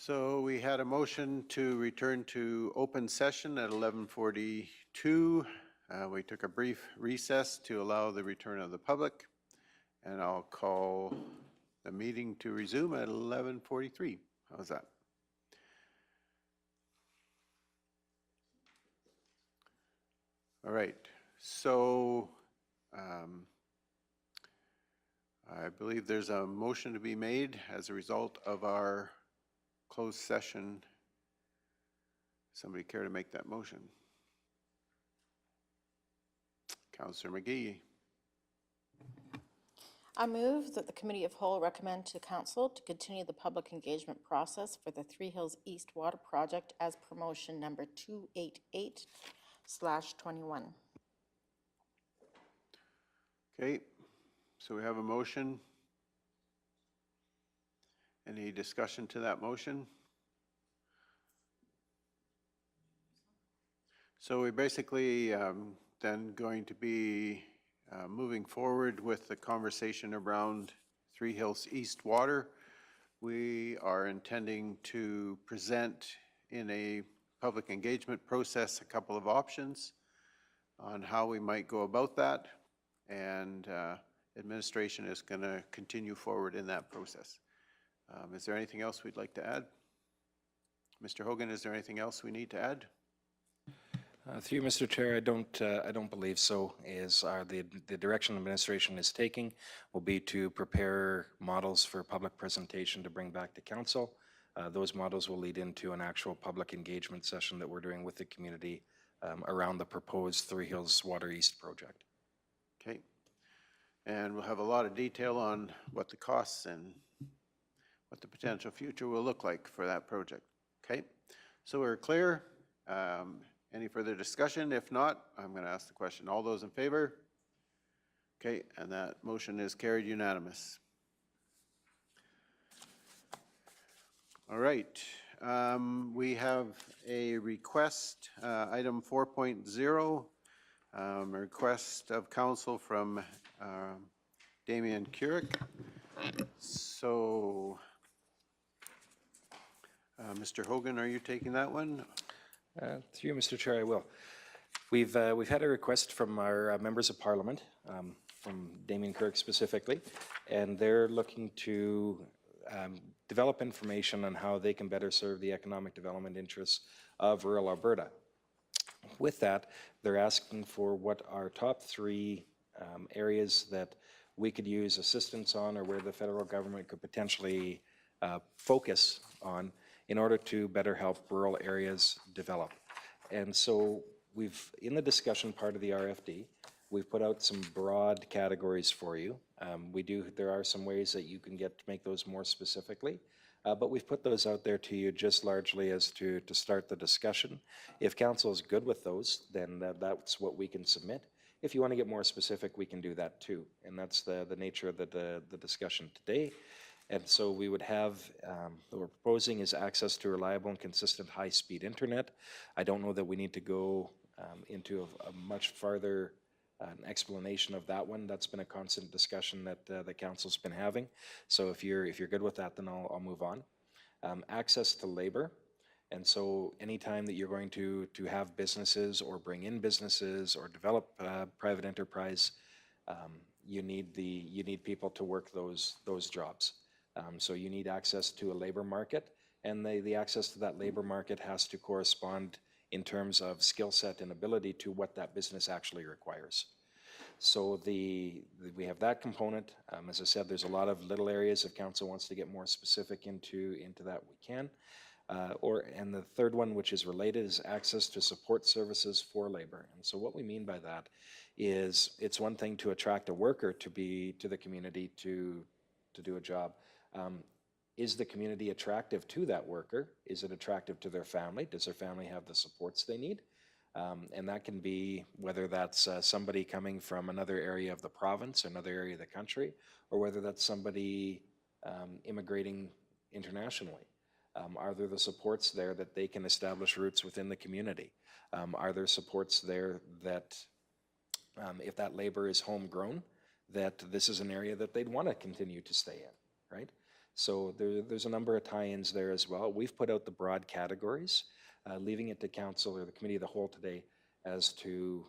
So we had a motion to return to open session at 11:42. We took a brief recess to allow the return of the public, and I'll call the meeting to resume at 11:43. How's that? All right, so I believe there's a motion to be made as a result of our closed session. Somebody care to make that motion? Councillor McGee. I move that the Committee of Whole recommend to Council to continue the public engagement process for the Three Hills East Water Project as promotion number 288/21. Okay, so we have a motion. Any discussion to that motion? So we're basically then going to be moving forward with the conversation around Three Hills East Water. We are intending to present in a public engagement process a couple of options on how we might go about that, and administration is going to continue forward in that process. Is there anything else we'd like to add? Mr. Hogan, is there anything else we need to add? Through you, Mr. Chair, I don't believe so. The direction administration is taking will be to prepare models for public presentation to bring back to council. Those models will lead into an actual public engagement session that we're doing with the community around the proposed Three Hills Water East project. Okay. And we'll have a lot of detail on what the costs and what the potential future will look like for that project. Okay, so we're clear. Any further discussion? If not, I'm going to ask the question. All those in favor? Okay, and that motion is carried unanimous. All right, we have a request, item 4.0, a request of council from Damien Kurek. So, Mr. Hogan, are you taking that one? Through you, Mr. Chair, I will. We've had a request from our members of Parliament, from Damien Kurek specifically, and they're looking to develop information on how they can better serve the economic development interests of rural Alberta. With that, they're asking for what our top three areas that we could use assistance on, or where the federal government could potentially focus on in order to better help rural areas develop. And so in the discussion part of the RFD, we've put out some broad categories for you. There are some ways that you can make those more specifically, but we've put those out there to you just largely as to start the discussion. If council is good with those, then that's what we can submit. If you want to get more specific, we can do that too. And that's the nature of the discussion today. And so we would have, what we're proposing is access to reliable and consistent high-speed internet. I don't know that we need to go into a much farther explanation of that one. That's been a constant discussion that the council's been having. So if you're good with that, then I'll move on. Access to labor. And so anytime that you're going to have businesses or bring in businesses or develop private enterprise, you need people to work those jobs. So you need access to a labor market, and the access to that labor market has to correspond in terms of skill set and ability to what that business actually requires. So we have that component. As I said, there's a lot of little areas. If council wants to get more specific into that, we can. And the third one, which is related, is access to support services for labor. And so what we mean by that is it's one thing to attract a worker to the community to do a job. Is the community attractive to that worker? Is it attractive to their family? Does their family have the supports they need? And that can be whether that's somebody coming from another area of the province, another area of the country, or whether that's somebody immigrating internationally. Are there the supports there that they can establish roots within the community? Are there supports there that if that labor is homegrown, that this is an area that they'd want to continue to stay in, right? So there's a number of tie-ins there as well. We've put out the broad categories, leaving it to council or the committee of the whole today as to,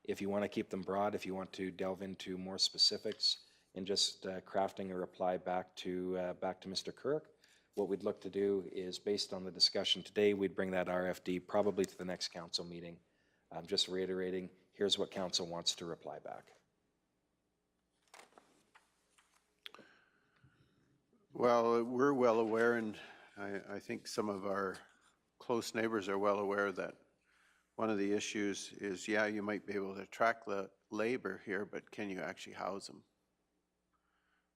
if you want to keep them broad, if you want to delve into more specifics in just crafting a reply back to Mr. Kurek. What we'd look to do is, based on the discussion today, we'd bring that RFD probably to the next council meeting. Just reiterating, here's what council wants to reply back. Well, we're well aware, and I think some of our close neighbors are well aware that one of the issues is, yeah, you might be able to attract the labor here, but can you actually house them?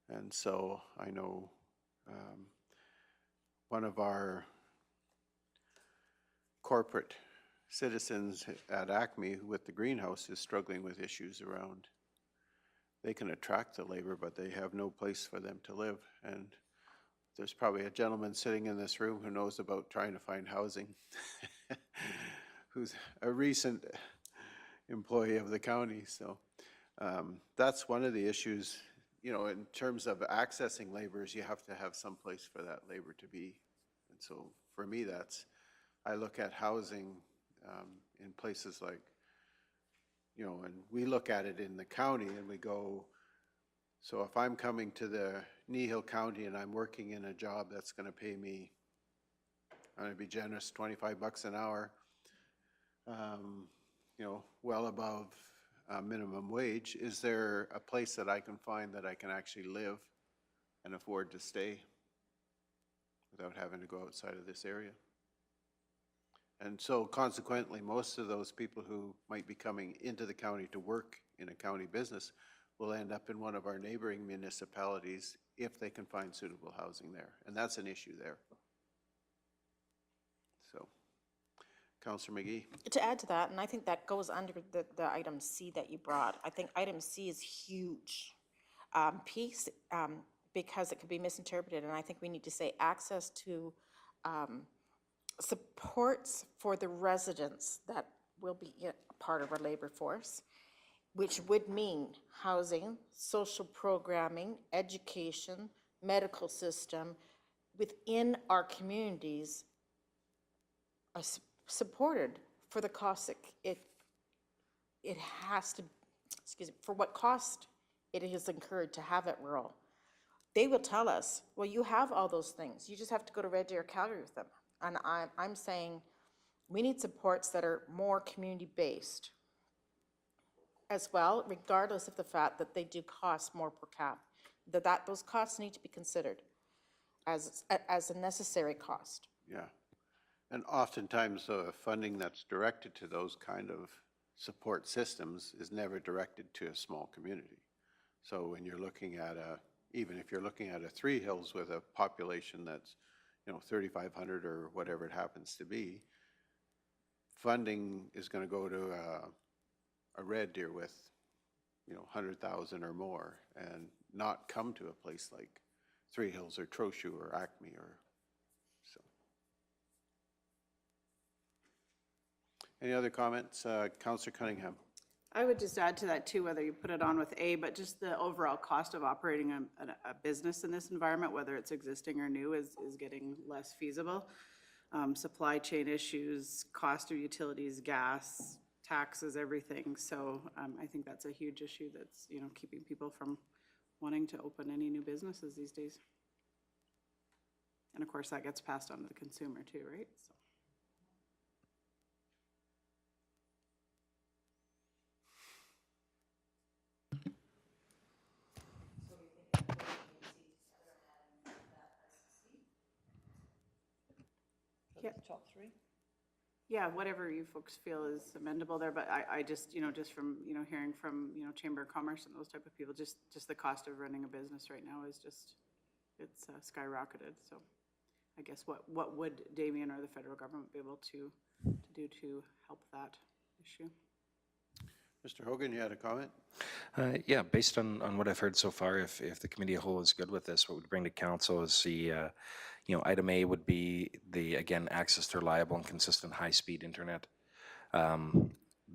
And so I know one of our corporate citizens at Acme with the greenhouse is struggling with issues around. They can attract the labor, but they have no place for them to live. And there's probably a gentleman sitting in this room who knows about trying to find housing, who's a recent employee of the county. So that's one of the issues, in terms of accessing laborers, you have to have some place for that labor to be. And so for me, I look at housing in places like, and we look at it in the county and we go, so if I'm coming to the Kneehill County and I'm working in a job that's going to pay me, I'm going to be generous, $25 an hour, well above minimum wage, is there a place that I can find that I can actually live and afford to stay without having to go outside of this area? And so consequently, most of those people who might be coming into the county to work in a county business will end up in one of our neighboring municipalities if they can find suitable housing there. And that's an issue there. So, Councillor McGee. To add to that, and I think that goes under the item C that you brought, I think item C is huge piece because it could be misinterpreted, and I think we need to say access to supports for the residents that will be part of our labor force, which would mean housing, social programming, education, medical system within our communities are supported for the cost it has to, for what cost it is incurred to have it rural. They will tell us, well, you have all those things. You just have to go to Red Deer or Calgary with them. And I'm saying we need supports that are more community-based as well, regardless of the fact that they do cost more per cap. Those costs need to be considered as a necessary cost. Yeah. And oftentimes funding that's directed to those kind of support systems is never directed to a small community. So when you're looking at even if you're looking at a Three Hills with a population that's 3,500 or whatever it happens to be, funding is going to go to a Red Deer with 100,000 or more and not come to a place like Three Hills or Trochu or Acme or so. Any other comments? Councillor Cunningham. I would just add to that too, whether you put it on with A, but just the overall cost of operating a business in this environment, whether it's existing or new, is getting less feasible. Supply chain issues, cost of utilities, gas, taxes, everything. So I think that's a huge issue that's, keeping people from wanting to open any new businesses these days. And of course, that gets passed on to the consumer too, right? So. Yeah. Top three? Yeah, whatever you folks feel is amendable there, but I just, just from, hearing from, Chamber of Commerce and those type of people, just the cost of running a business right now is just, it's skyrocketed. So I guess what would Damien or the federal government be able to do to help that issue? Mr. Hogan, you had a comment? Yeah, based on what I've heard so far, if the committee of whole is good with this, what we'd bring to council is the, item A would be again, access to reliable and consistent high-speed internet.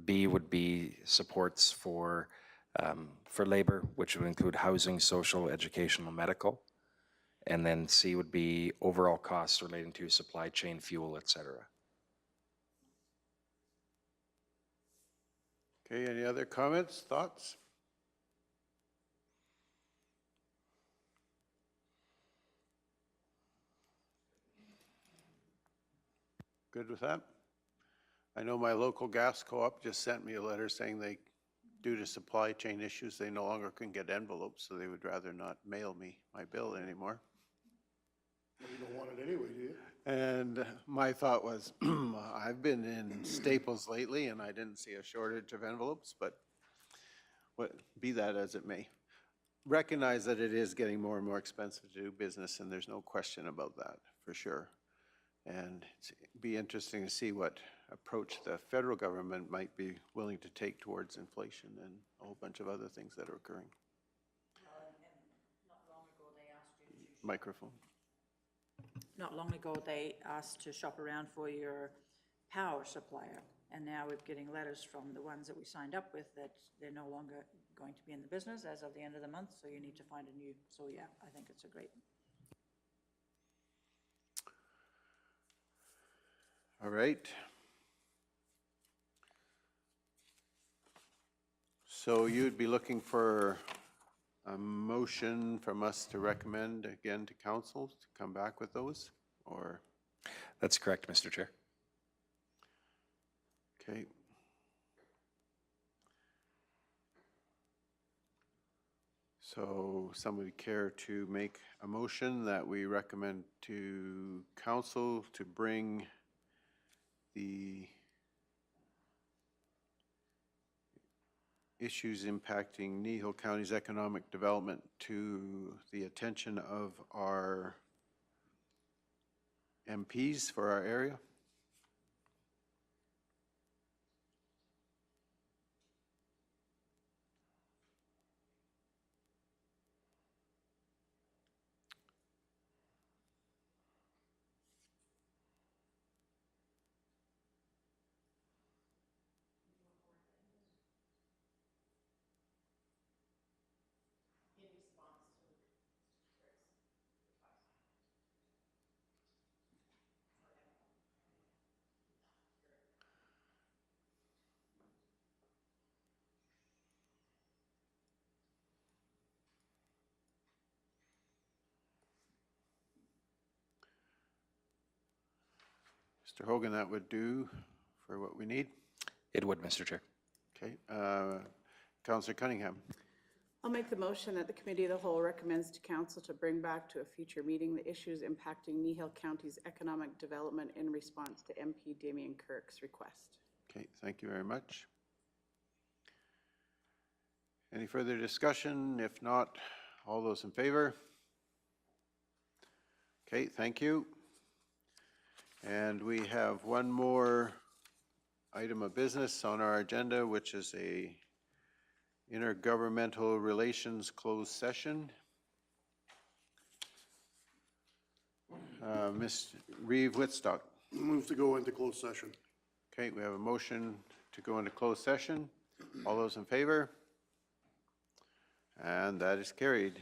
B would be supports for labor, which would include housing, social, educational, medical. And then C would be overall costs relating to supply chain, fuel, et cetera. Okay, any other comments, thoughts? Good with that? I know my local gas co-op just sent me a letter saying due to supply chain issues, they no longer can get envelopes, so they would rather not mail me my bill anymore. You don't want it anyway, do you? And my thought was, I've been in Staples lately and I didn't see a shortage of envelopes, but be that as it may. Recognize that it is getting more and more expensive to do business, and there's no question about that, for sure. And it'd be interesting to see what approach the federal government might be willing to take towards inflation and a whole bunch of other things that are occurring. Microphone. Not long ago, they asked to shop around for your power supplier, and now we're getting letters from the ones that we signed up with that they're no longer going to be in the business as of the end of the month, so you need to find a new, so yeah, I think it's a great. All right. So you'd be looking for a motion from us to recommend again to council to come back with those, or? That's correct, Mr. Chair. Okay. So somebody care to make a motion that we recommend to council to bring the issues impacting Kneehill County's economic development to the attention of our MPs for our area? Mr. Hogan, that would do for what we need. It would, Mr. Chair. Okay. Councillor Cunningham. I'll make the motion that the Committee of the Whole recommends to Council to bring back to a future meeting the issues impacting Kneehill County's economic development in response to MP Damien Kurek's request. Okay, thank you very much. Any further discussion? If not, all those in favor? Okay, thank you. And we have one more item of business on our agenda, which is a Intergovernmental Relations closed session. Ms. Reeve Whitstock. Move to go into closed session. Okay, we have a motion to go into closed session. All those in favor? And that is carried.